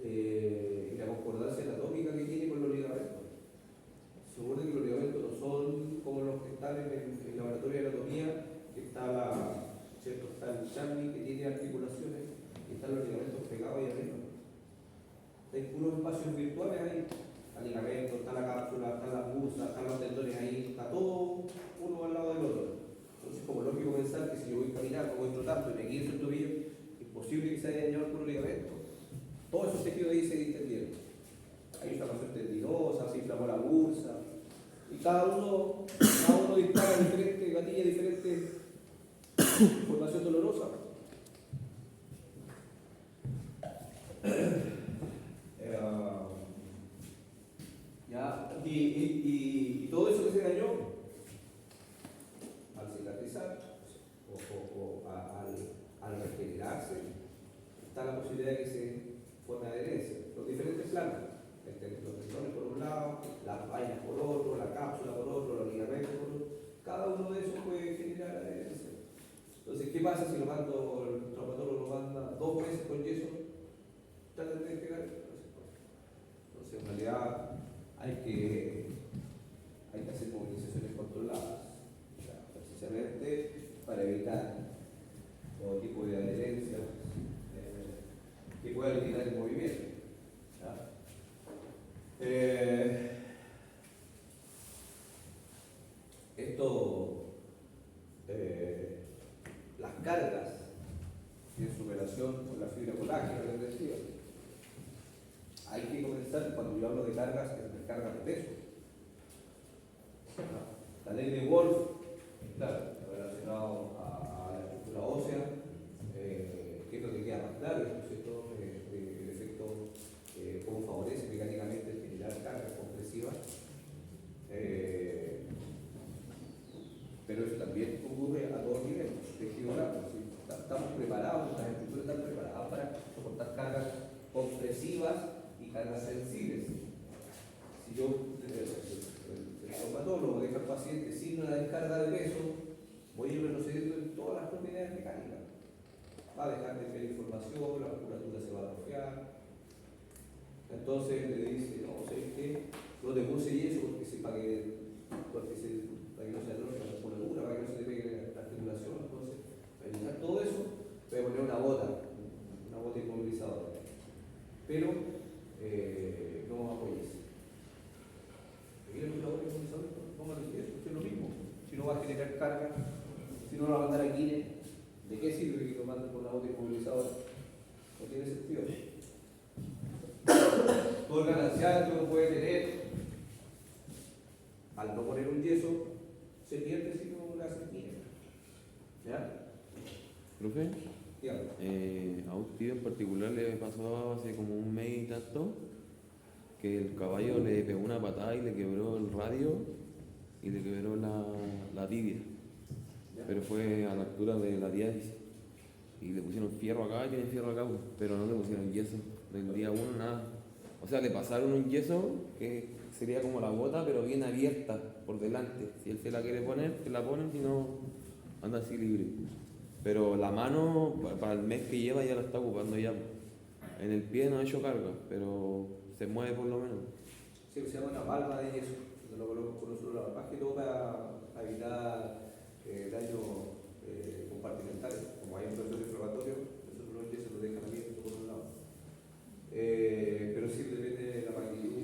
y la concordancia anatómica que tiene con los ligamentos. Seguro que los ligamentos no son como los que están en el laboratorio de anatomía, que está el Charlie que tiene articulaciones, y están los ligamentos pegados ahí arriba. Hay puros espacios virtuales ahí. Está el ligamento, está la cápsula, están las bursas, están los tendones ahí, está todo uno al lado del otro. Entonces, como lógico pensar que si yo voy caminando, voy trotando y me guío el tobillo, es posible que se haya dañado por un ligamento. Todos esos tejidos ahí se distendieron. Hay inflamación tendinosa, se inflamó la bursa. Y cada uno dispara diferente, gatilla diferente información dolorosa. Y todo eso que se dañó, al cicatrizar o al regenerarse, está la posibilidad de que se forme adherencia. Los diferentes planos, los tendones por un lado, las vainas por otro, la cápsula por otro, los ligamentos por otro, cada uno de esos puede generar adherencia. Entonces, ¿qué pasa si el traumatólogo lo manda 2 meses con yeso? Trata de pegar. Entonces, en realidad, hay que hacer movilizaciones controladas, precisamente para evitar todo tipo de adherencia que pueda limitar el movimiento. Las cargas en su relación con la fibra colágena, les decía, hay que comenzar, cuando yo hablo de cargas, es de cargas de peso. La ley de Wolf, claro, relacionado a la estructura ósea, que es lo que queda más claro, ¿cierto? El efecto cómo favorece mecánicamente el generar cargas compresivas. Pero eso también ocurre a todos niveles, tejido blando. Estamos preparados, las estructuras están preparadas para soportar cargas compresivas y cargas sensibles. Si yo, el traumatólogo deja al paciente sin una descarga de peso, voy a ir retrocediendo en todas las propiedades mecánicas. Va a dejar de enviar información, la musculatura se va a atrofiar. Entonces le dice, no, ¿sabes qué? No te puse yeso para que no se atrofie la musculatura, para que no se te pegue la articulación. Entonces, para eliminar todo eso, voy a poner una bota inmovilizadora. Pero no apoyes. ¿Quieres una bota inmovilizadora? Póngale eso, es lo mismo. Si no va a generar carga, si no lo va a mandar a Guinea, ¿de qué sirve que lo manden con una bota inmovilizadora? No tiene sentido. Todo el ganancial que uno puede tener al no poner un yeso se pierde si no la hace Guinea. ¿Ya? Profe, Dígame. a un tío en particular le pasó hace como un mes y tanto que el caballo le pegó una patada y le quebró el radio y le quebró la tibia. Pero fue a la altura de la diálisis. Y le pusieron fierro acá y tiene fierro acá, pero no le pusieron yeso. Del día 1 nada. O sea, le pasaron un yeso que sería como la bota, pero bien abierta por delante. Si él se la quiere poner, se la pone, si no, anda así libre. Pero la mano, para el mes que lleva, ya la está ocupando ya. En el pie no ha hecho carga, pero se mueve por lo menos. Sí, se llama una valva de yeso. Lo colocamos con nosotros la valva, más que todo para evitar daño compartimental. Como hay un proceso inflamatorio, nosotros los yesos los dejan abiertos por un lado. Pero sí depende de la magnitud.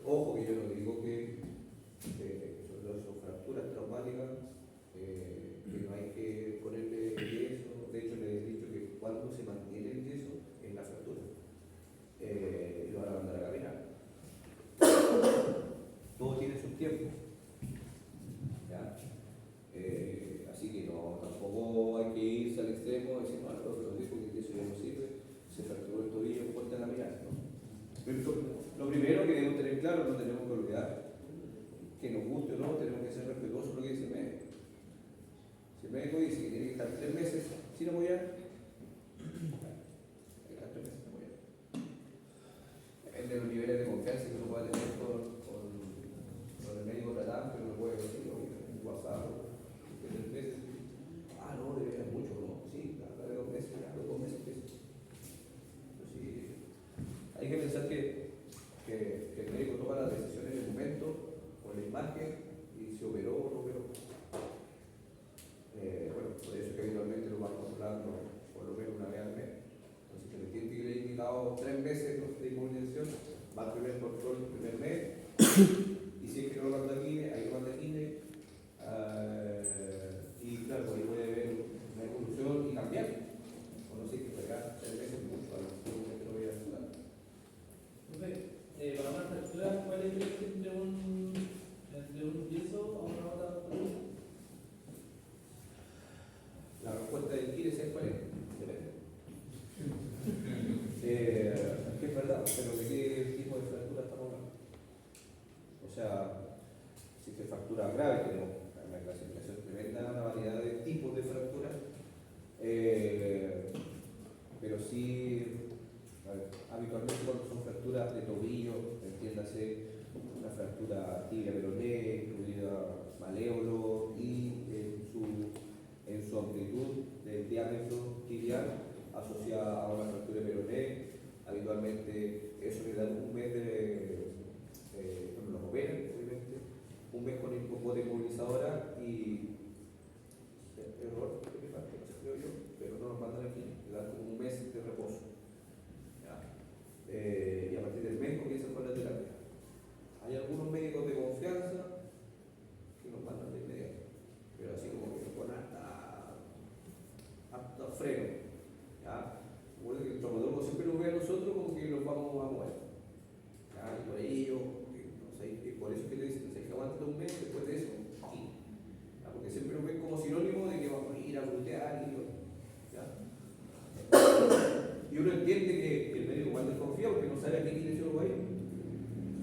Ojo, que yo no digo que fracturas traumáticas, que no hay que ponerle yeso. De hecho, les he dicho que cuando se mantiene el yeso en la fractura, lo van a mandar a caminar. Todo tiene su tiempo. ¿Ya? Así que no, tampoco hay que irse al extremo y decir, no, el profe nos dijo que eso ya no sirve, se fracturó el tobillo, ponte a caminar, ¿no? Pero lo primero que debemos tener claro, no tenemos que olvidar, que nos guste o no, tenemos que ser respetuosos de lo que dice el médico. Si el médico dice que tiene que estar 3 meses sin apoyar, hay que estar 3 meses sin apoyar. Depende de los niveles de confianza que uno pueda tener con el médico tratante, uno puede decir, oye, un WhatsApp, que 3 meses, no, debería ser mucho, ¿no? Sí, la de 2 meses, ya, los 2 meses, ¿qué es? Pero sí, hay que pensar que el médico toma las decisiones en el momento, con la imagen, y se operó o no operó. Bueno, por eso es que habitualmente lo van controlando por lo menos una vez al mes. Entonces, si el paciente que le he indicado 3 meses de inmovilización, va al primer control el primer mes, y si es que no lo manda aquí, ahí lo manda aquí, y claro, ahí puede haber una evolución y cambiar. O no sé, que esperar 3 meses mucho a lo que lo voy a ayudar. Para una fractura, ¿cuál es la diferencia entre un yeso a una otra fractura? La respuesta del KIR es cuál es. Depende. Es que es verdad, pero ¿de qué tipo de fractura estamos hablando? O sea, si es fractura grave, tenemos una clasificación tremenda, una variedad de tipos de fracturas, pero sí, habitualmente cuando son fracturas de tobillo, entiéndase una fractura tibia peroné, incluida maléolo y en su amplitud del diámetro tibial asociada a una fractura peroné, habitualmente eso le da un mes de, cuando los operan, obviamente, un mes con hipopote inmovilizadora y error, creo yo, pero no nos mandan aquí, le dan como un mes de reposo. ¿Ya? Y a partir del mes comienzan con la terapia. Hay algunos médicos de confianza que nos mandan de inmediato, pero así como que con hasta freno. ¿Ya? Recuerden que el traumatólogo siempre nos ve a nosotros como que los vamos a mover. ¿Ya? Y por ello, por eso es que le dicen que aguanta un mes después de eso, aquí. ¿Ya? Porque siempre nos ven como sinónimo de que vamos a ir a voltear y y uno entiende que el médico igual desconfía porque no sabe a qué kinesiólogo hay.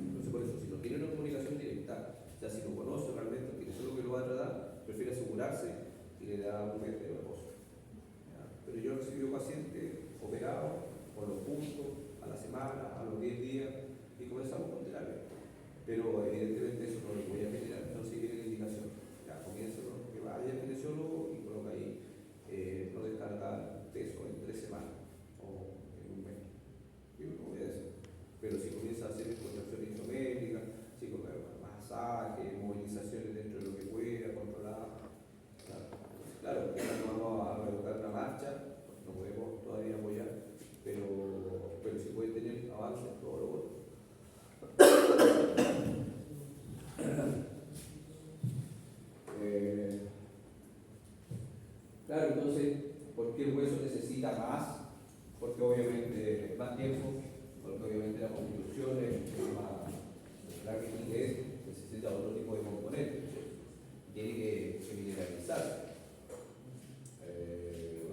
Entonces, por eso, si no tiene una comunicación directa, o sea, si no conoce realmente al kinesiólogo que lo va a tratar, prefiere asegurarse y le da un mes de reposo. ¿Ya? Pero yo he recibido pacientes operados por los puntos, a la semana, a los 10 días, y comenzamos con terapia. Pero evidentemente eso no lo voy a generar, entonces viene la indicación. Ya comienza que vaya al kinesiólogo y coloca ahí no descargar peso en 3 semanas o en un mes. Yo no voy a decir. Pero si comienza a hacer contracción isométrica, si comienza masaje, movilizaciones dentro de lo que pueda, controlar. Claro, no vamos a revocar una marcha, no podemos todavía apoyar, pero si puede tener avances, todo lo bueno. Claro, entonces, ¿por qué el hueso necesita más? Porque obviamente más tiempo, porque obviamente la constitución es más, la rigidez necesita otro tipo de componentes, tiene que mineralizar.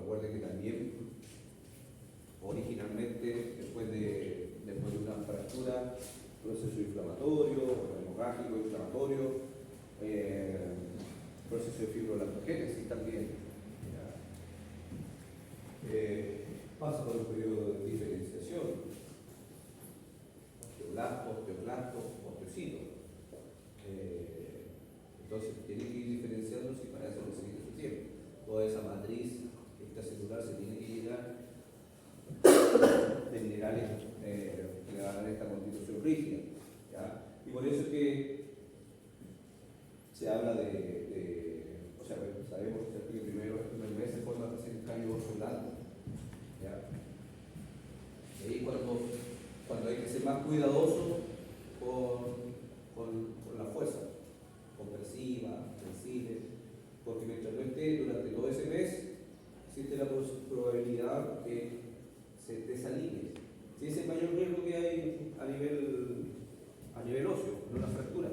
Recuerden que también originalmente después de una fractura, proceso inflamatorio, hemorrágico, inflamatorio, proceso de fibrolactogénesis también. Pasa por un periodo de diferenciación, osteoclasto, osteocito. Entonces tiene que ir diferenciándose y para eso necesita su tiempo. Toda esa matriz extracelular se tiene que llenar de minerales que le van a dar esta constitución rígida. ¿Ya? Y por eso es que se habla o sea, sabemos que primero el primer mes se forma el cambio orsulante. Y ahí cuando hay que ser más cuidadoso con la fuerza compresiva, existe la probabilidad que se desalinee. Si es el mayor riesgo que hay a nivel óseo, no una fractura.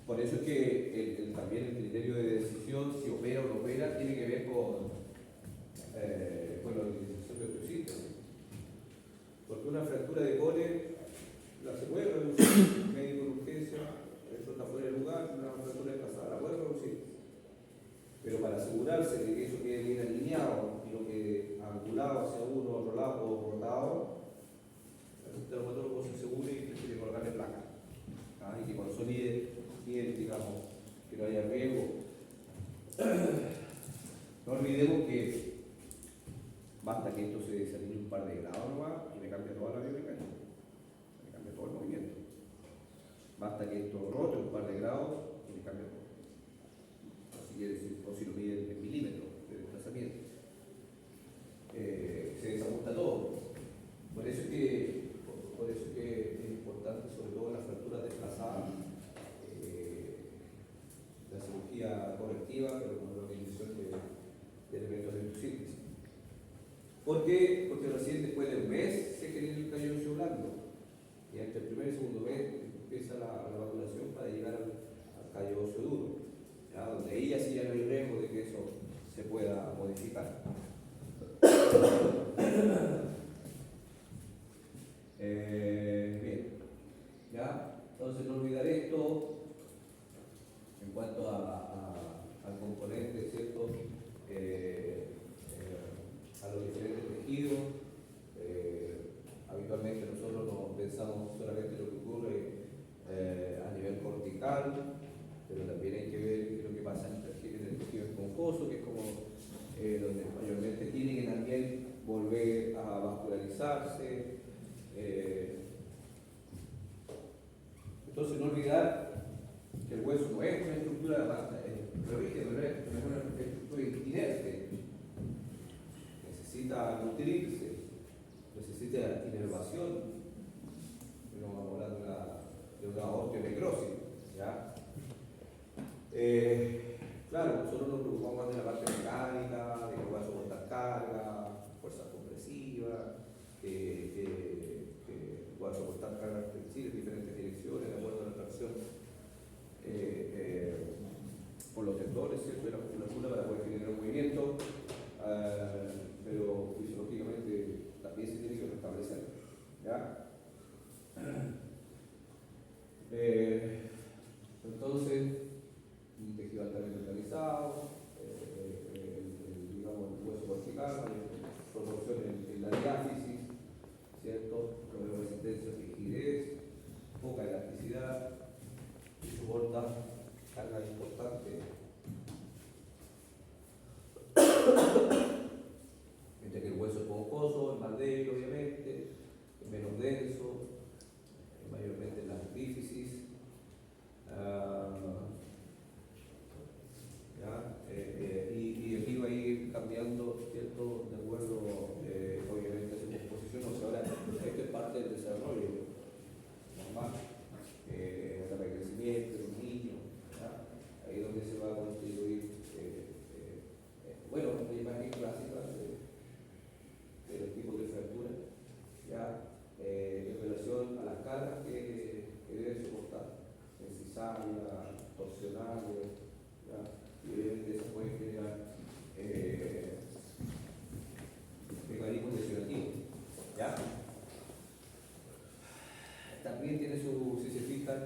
Por eso es que también el criterio de decisión, si opera o no opera, tiene que ver con la utilización de osteocitos. Porque una fractura de cole la se puede reducir, médico de urgencia, eso está fuera de lugar, una fractura desplazada la puede reducir. Pero para asegurarse de que eso quede bien alineado y no quede angulado hacia uno, otro lado o rotado, el traumatólogo se asegure y tiene que colocarle placa. Y que consolide bien, digamos, que no haya riesgo. No olvidemos que basta que esto se desalinee un par de grados nomás y me cambia toda la biomecánica, me cambia todo el movimiento. Basta que esto rote un par de grados y me cambia todo. O si lo miden en milímetros de desplazamiento. Se desajusta todo. Por eso es que es importante, sobre todo en las fracturas desplazadas, la cirugía correctiva, pero con la utilización de elementos de síntesis. ¿Por qué? Porque recién después de un mes se genera el callo óseo blando. Y entre el primer y segundo mes empieza la vacunación para llegar al callo óseo duro, ¿ya? Donde ahí sí ya no hay riesgo de que eso se pueda modificar. Bien, ¿ya? Entonces no olvidar esto en cuanto al componente, ¿cierto? A los diferentes tejidos. Habitualmente nosotros no pensamos solamente lo que ocurre a nivel cortical, pero también hay que ver qué es lo que pasa en el tejido esponjoso, que es como donde mayormente tiene que también volver a vascularizarse. Entonces no olvidar que el hueso no es una estructura rígida, no es una estructura inerte. Necesita nutrirse, necesita inervación. No vamos a hablar de una osteonecrosis, ¿ya? Claro, nosotros nos preocupamos más de la parte mecánica, de que pueda soportar carga, fuerza compresiva, que pueda soportar cargas flexibles en diferentes direcciones, de acuerdo a la tracción por los tendones, ¿cierto? De la musculatura para poder generar un movimiento, pero fisiológicamente también se tiene que restablecer, ¿ya? Entonces, un tejido altamente organizado, digamos, el hueso vertical, proporción en la diáfisis, ¿cierto? Con resistencia, rigidez, poca elasticidad, y soporta carga importante. Mientras que el hueso esponjoso es más débil, obviamente, es menos denso, mayormente en las epífisis. Y aquí va a ir cambiando, ¿cierto? De acuerdo, obviamente, a su composición. O sea, ahora, esto es parte del desarrollo normal, etapa de crecimiento de un niño, ¿ya? Ahí es donde se va a constituir, bueno, la imagen clásica de los tipos de fractura, ¿ya? En relación a las cargas que deben soportar, cesárea, torsionales, y obviamente eso puede generar mecanismos lesionativos, ¿ya? También tiene si se fijan,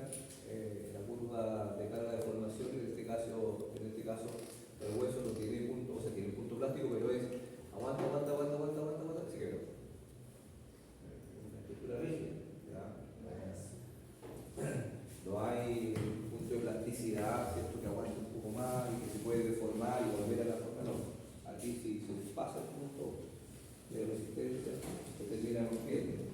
la curva de carga de formación, en este caso el hueso no tiene punto, o sea, tiene un punto plástico, pero es aguanta, se quebró. Una estructura rígida, ¿ya? No hay un punto de plasticidad, ¿cierto? Que aguante un poco más y que se puede deformar y volver a la forma, no. Aquí si se pasa el punto de resistencia, se termina rompiendo.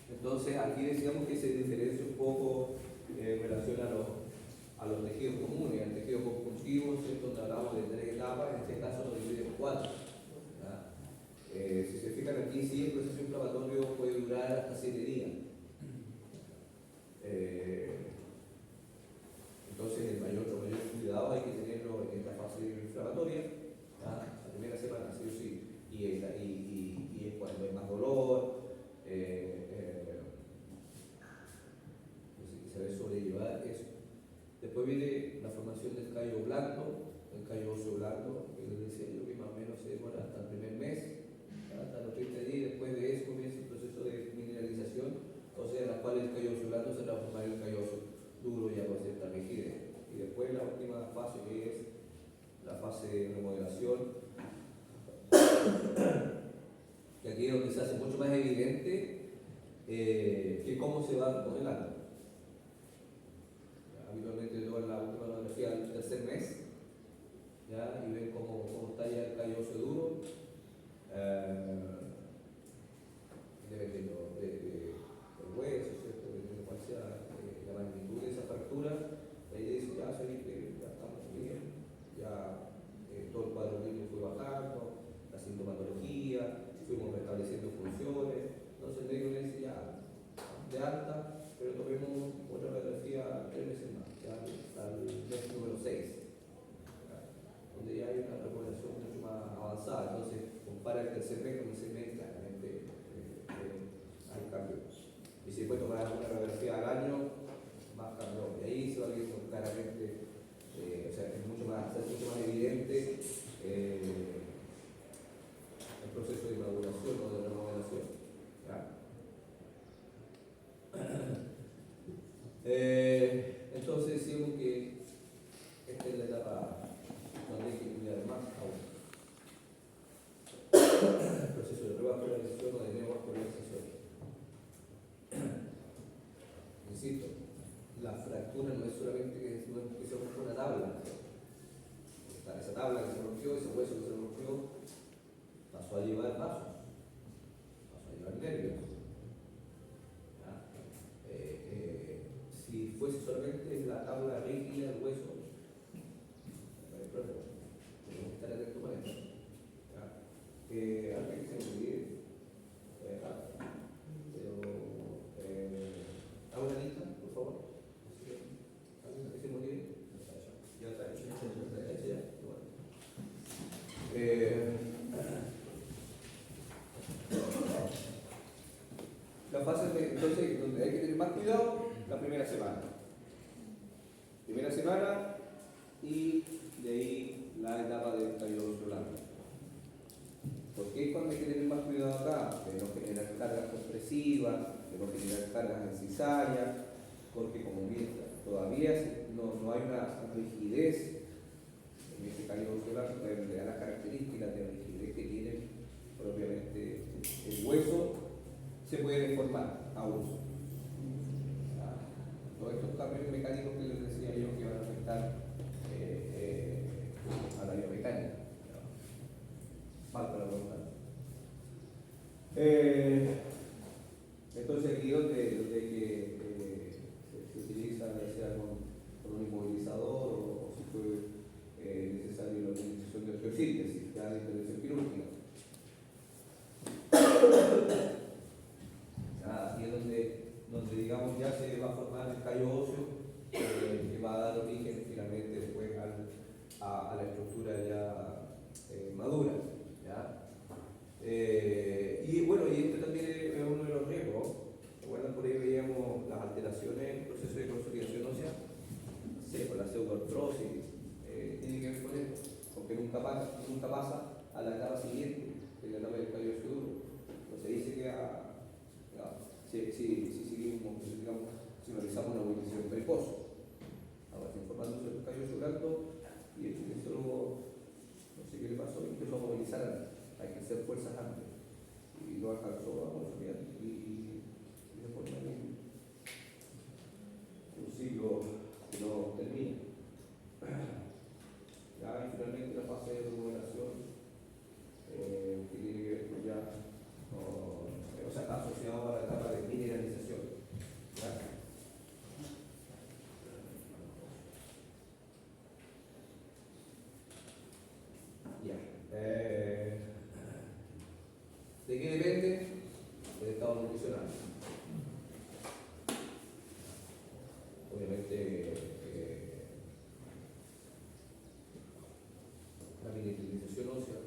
Entonces aquí decíamos que se diferencia un poco en relación a los tejidos comunes, al tejido conjuntivo, ¿cierto? Donde hablamos de 3 etapas, en este caso lo divide en 4. Si se fijan aquí, sí, el proceso inflamatorio puede durar hasta 7 días. Entonces el mayor Después viene la formación del callo blando, el callo óseo blando, que les decía yo que más o menos se demora hasta el primer mes, hasta los 30 días. Después de eso comienza el proceso de mineralización, o sea, en la cual el callo óseo blando se transforma en el callo óseo duro ya con cierta rigidez. Y después la última fase, que es la fase de remodelación, que aquí es donde se hace mucho más evidente que cómo se va remodelando. Habitualmente yo en la última radiografía del tercer mes, ¿ya? Y ven cómo está ya el callo óseo duro, dependiendo del hueso, ¿cierto? Dependiendo de cuál sea la magnitud de esa fractura. Ahí dice, ya sabéis que ya estamos bien, ya todo el cuadro clínico fue bajando, la sintomatología, fuimos restableciendo funciones. Entonces el médico le dice, ya, de alta, pero tomemos otra radiografía 3 meses más, ya al mes número 6, donde ya hay una recuperación mucho más avanzada. Entonces compara el tercer mes con el tercer mes, claramente hay cambios. Y si después tomar una radiografía al año, más cambios. Y ahí se va viendo claramente, o sea, es mucho más evidente el proceso de maduración o de remodelación. Entonces decimos que esta es la etapa donde hay que cuidar más aún. El proceso de revascularización o de neovascularización. Insisto, la fractura no es solamente que se rompa una tabla. Esa tabla que se rompió, ese hueso que se rompió, pasó a llevar vasos, pasó a llevar nervios. Si fuese solamente la tabla rígida del hueso, no hay problema. Tenemos que estar atentos con esto. Alguien que se me olvide, hago una lista, por favor. ¿Alguien que se me olvide? Ya está hecho. Ya está hecho. La fase entonces donde hay que tener más cuidado, la primera semana. Primera semana y de ahí la etapa del callo óseo blando. ¿Por qué cuando hay que tener más cuidado acá? De no generar cargas compresivas, de no generar cargas en cisárea, porque como mientras todavía no hay una rigidez en este callo óseo blando, pueden dar las características de rigidez que tiene propiamente el hueso, se puede deformar aún. Todos estos cambios mecánicos que les decía yo que van a afectar a la biomecánica. Falta la voluntad. Entonces aquí donde hay que se utiliza ya sea con un inmovilizador o si fue necesario la utilización de osteosíntesis, ya de intervención quirúrgica. Aquí es donde digamos ya se va a formar el callo óseo que va a dar origen finalmente después a la estructura ya madura. ¿Ya? Y bueno, y este también es uno de los riesgos. ¿Recuerdan? Por ahí veíamos las alteraciones en el proceso de consolidación ósea, sí, con la pseudoartrosis, tiene que ver con esto, porque nunca pasa a la etapa siguiente, que es la etapa del callo óseo duro. Entonces ahí se queda. Si seguimos, digamos, si realizamos una movilización precoz. Ahora está informándose del callo óseo blando y el kinesiólogo, no sé qué le pasó, empezó a movilizar, a ejercer fuerzas antes y lo alcanzó a consoliar y de forma un ciclo que no termina. Ya, y finalmente la fase de remodelación que tiene que ver con ya, o sea, está asociado a la etapa de mineralización. ¿Ya? ¿De qué depende? Del estado nutricional. Obviamente, la mineralización ósea,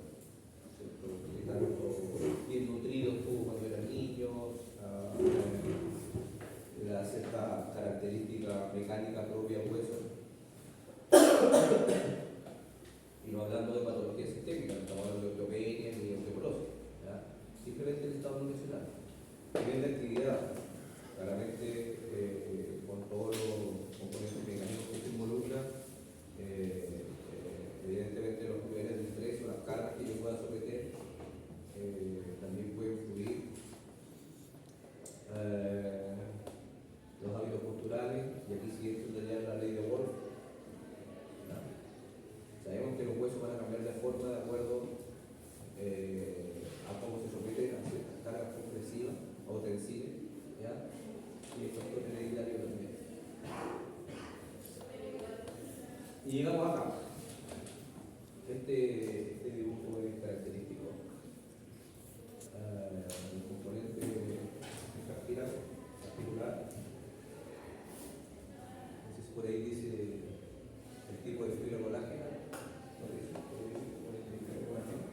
bien nutridos tú cuando eran niños, la cierta característica mecánica propia del hueso, estructurales, y aquí sigue estudiar la ley de Wolf. ¿Ya? Sabemos que los huesos van a cambiar de forma de acuerdo a cómo se someten a ciertas cargas compresivas o tensiles, ¿ya? Y esto es hereditario también. Y llegamos acá. Este dibujo es característico. El componente articular. Entonces por ahí dice el tipo de fibra colágena. ¿No dice? Por ahí dice componente de fibra colágena.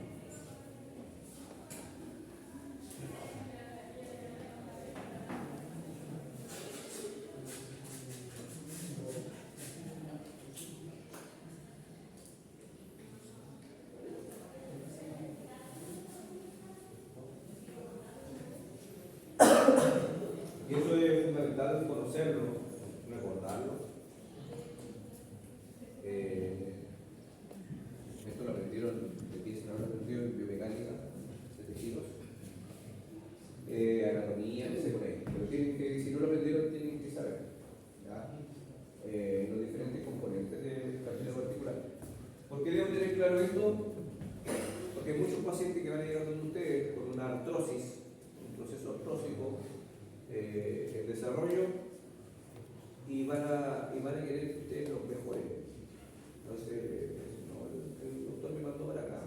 Y eso es fundamental conocerlo, recordarlo. Esto lo aprendieron, empiezan a aprendido en biomecánica de tejidos, anatomía, no sé por ahí. Pero tienen que, si no lo aprendieron, tienen que saber, ¿ya? Los diferentes componentes del cartílago articular. ¿Por qué debo tener claro esto? Porque hay muchos pacientes que van a llegar donde ustedes con una artrosis, un proceso artrósico, el desarrollo, y van a querer que ustedes los mejoren. Entonces, no, el doctor me mandó para acá,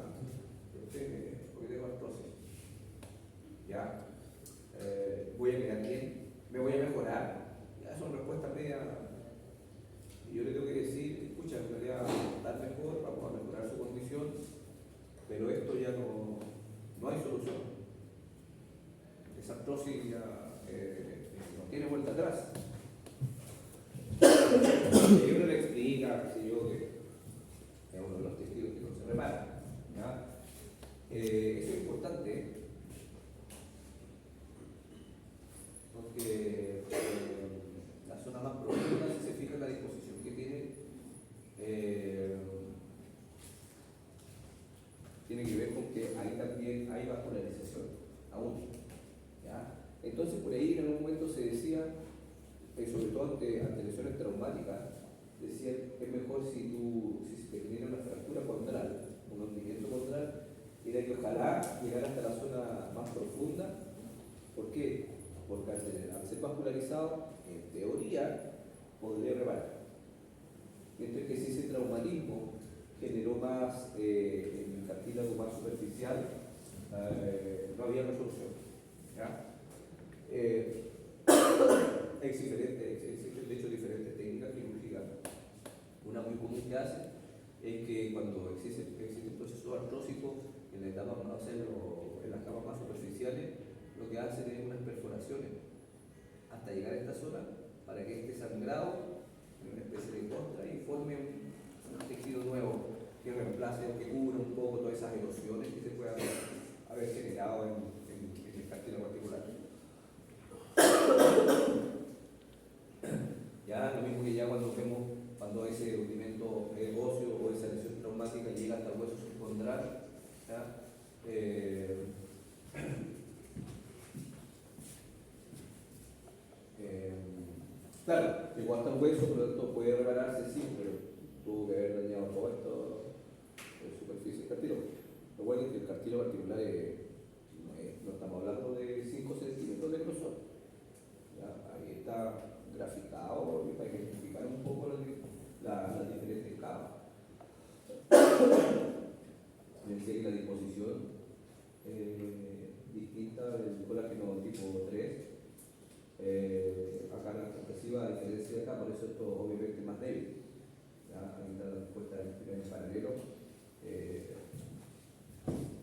porque tengo artrosis. Ya, voy a quedar bien, me voy a mejorar. Ya son respuestas medias. Y yo le tengo que decir, escucha, en realidad estar mejor, vamos a mejorar su condición, pero esto ya no hay solución. Esa artrosis ya no tiene vuelta atrás. Y uno le explica, qué sé yo, que es uno de los tejidos que no se repara. ¿Ya? Eso es importante, porque la zona más profunda, si se fija en la disposición que tiene que ver con que ahí también hay vascularización, aún. ¿Ya? Entonces, por ahí en algún momento se decía, sobre todo ante lesiones traumáticas, decía es mejor si te genera una fractura condral, un hundimiento condral, era que ojalá llegar hasta la zona más profunda. ¿Por qué? Porque al ser vascularizado, en teoría, podría reparar. Mientras que si ese traumatismo generó más en el cartílago más superficial, no había resolución. ¿Ya? Existen de hecho diferentes técnicas quirúrgicas. Una muy común que hace es que cuando existe un proceso artrósico en las capas más superficiales, lo que hacen es unas perforaciones hasta llegar a esta zona para que este sangrado, una especie de costra, y forme un tejido nuevo que reemplace o que cubra un poco todas esas erosiones que se puedan haber generado en el cartílago articular. Ya, lo mismo que ya cuando ese hundimiento óseo o esa lesión traumática llega hasta el hueso subcondral, ¿ya? Claro, llegó hasta el hueso, por lo tanto puede repararse, sí, pero tuvo que haber dañado todo esto en superficie cartílago. Lo bueno es que el cartílago articular no estamos hablando de 5 centímetros de grosor. ¿Ya? Ahí está graficado para identificar un poco las diferentes capas. Decía que la disposición distinta del colágeno tipo 3, acá la compresiva, a diferencia de acá, por eso esto obviamente es más débil. ¿Ya? Ahí está la respuesta en paralelo.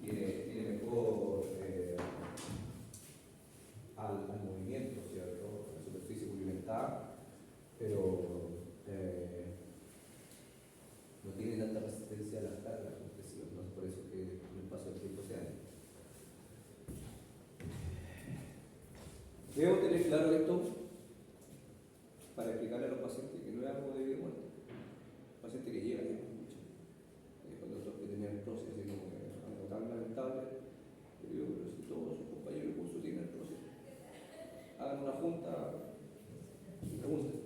Tiene mejor al movimiento, ¿cierto? La superficie pulimentada, pero no tiene tanta resistencia a las cargas compresivas, ¿no? Por eso que con el paso del tiempo se daña. Debo tener claro esto para explicarle a los pacientes que no es algo de vida o muerte. Paciente que llega y escucha. Cuando otros que tenían artrosis, así como que algo tan lamentable, yo digo, pero si todos sus compañeros de curso tienen artrosis, hagan una junta y pregunten.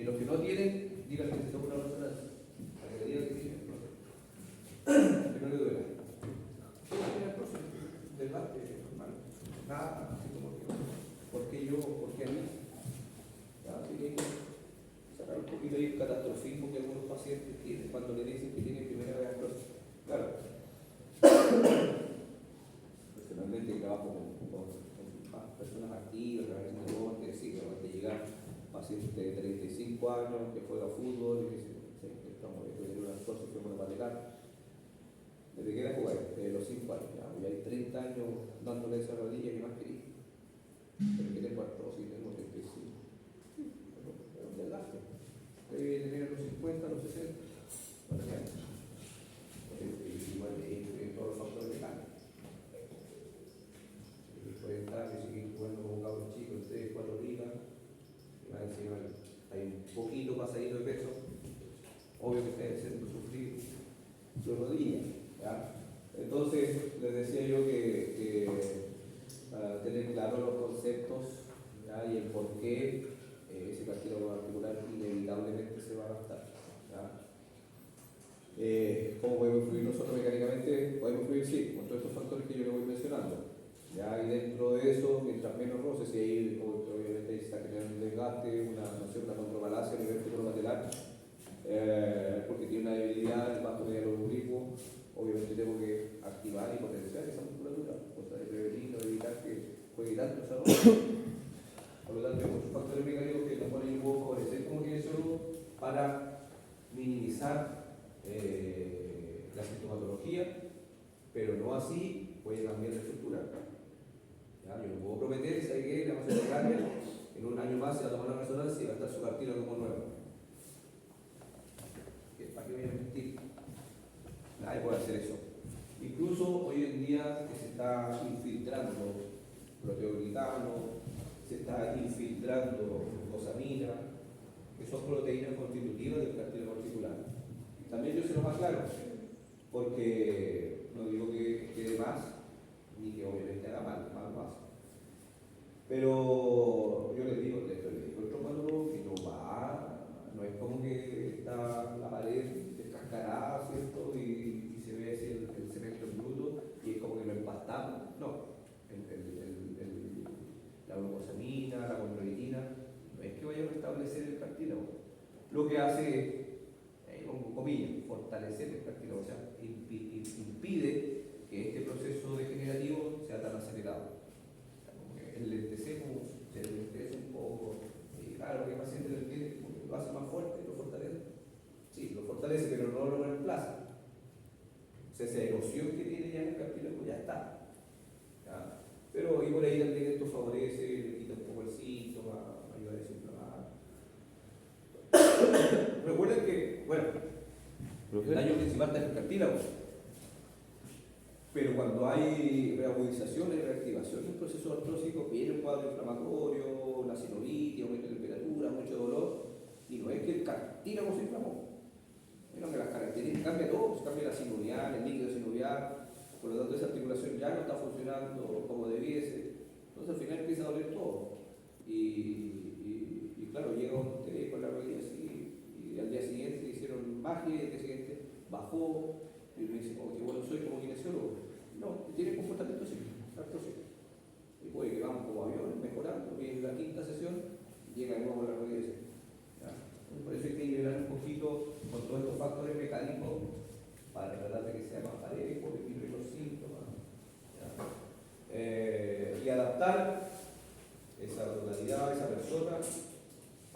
Y los que no tienen, díganle que se tome una resonancia. Para que le digan que tienen. Que no le duela. Mira, el próximo debate, hermano. Nada, así como que, ¿por qué yo? ¿Por qué a mí? Ya, así que hay que sacar un poquito ahí el catastrofismo que algunos pacientes tienen cuando le dicen que tienen primera vez artrosis. Claro. Personalmente trabajo con personas activas, a veces de deporte, sí, de llegar pacientes de 35 años que juega fútbol y que estamos en una artrosis femoropatelar. ¿Desde qué edad jugáis? Desde los 5 años, ya hay 30 años dándole esa rodilla que más quería. Pero que tengo artrosis, tengo 35. Es un desgaste. Debe tener los 50, los 60. Bueno, ya. Igual de todos los factores de cambio. Puede estar que seguir jugando con cabros chicos, 3, 4 ligas. Y más encima hay un poquito pasadito de peso. Obvio que está haciendo sufrir su rodilla. ¿Ya? Entonces, les decía yo que para tener claros los conceptos, ¿ya? Y el por qué ese cartílago articular inevitablemente se va a gastar. ¿Ya? ¿Cómo podemos influir nosotros mecánicamente? Podemos influir, sí, con todos estos factores que yo le voy mencionando. ¿Ya? Y dentro de eso, mientras menos roces, y ahí obviamente ahí se está generando un desgaste, una contrabalancia a nivel femoropatelar, porque tiene una debilidad, el vasto medial oblicuo. Obviamente tengo que activar y potenciar esa musculatura, cosa de prevenir o evitar que juegue tanto esa ropa. Por lo tanto, hay muchos factores mecánicos que tampoco yo puedo favorecer como kinesiólogo para minimizar la sintomatología, pero no así puede cambiar la estructura. ¿Ya? Yo no puedo prometer, ¿sabe qué? Le vamos a hacer cambio, en un año más se va a tomar una resonancia y va a estar su cartílago como nuevo. ¿Para qué voy a mentir? Nadie puede hacer eso. Incluso hoy en día que se está infiltrando proteoglitano, se está infiltrando glucosamina, que son proteínas constitutivas del cartílago articular. También yo se los aclaro, porque no digo que quede más, ni que obviamente haga mal, más. Pero yo les digo, el traumatólogo que no es como que está la pared descascarada, ¿cierto? Y se ve así el cemento en bruto y es como que lo empastamos. No, la glucosamina, la condroitina, no es que vaya a restablecer el cartílago. Lo que hace es, con comillas, fortalecer el cartílago, o sea, impide que este proceso degenerativo sea tan acelerado. O sea, como que enlentecemos, se lentece un poco, y claro, que el paciente lo entiende, lo hace más fuerte, lo fortalece. Sí, lo fortalece, pero no lo reemplaza. O sea, esa erosión que tiene ya en el cartílago ya está. ¿Ya? Pero y por ahí también esto favorece, le quita un poco el síntoma, ayuda a desinflamar. Recuerden que, bueno, el daño principal está en el cartílago. Pero cuando hay reagudización y reactivación del proceso artrósico, viene un cuadro inflamatorio, una sinovitis, aumento de temperatura, mucho dolor, y no es que el cartílago se inflamó, sino que las características cambia todo, cambia la sinovial, el líquido sinovial, por lo tanto esa articulación ya no está funcionando como debiese, entonces al final empieza a doler todo. Y claro, llega usted con la rodilla así, y al día siguiente le hicieron magia, y al día siguiente bajó, y me dice, oh, qué bueno soy como kinesiólogo. No, tiene comportamiento simple, artrósico. Y puede que vamos como aviones mejorando, y en la quinta sesión llega de nuevo a la rodilla. Por eso hay que nivelar un poquito con todos estos factores mecánicos para tratar de que sea más parejo,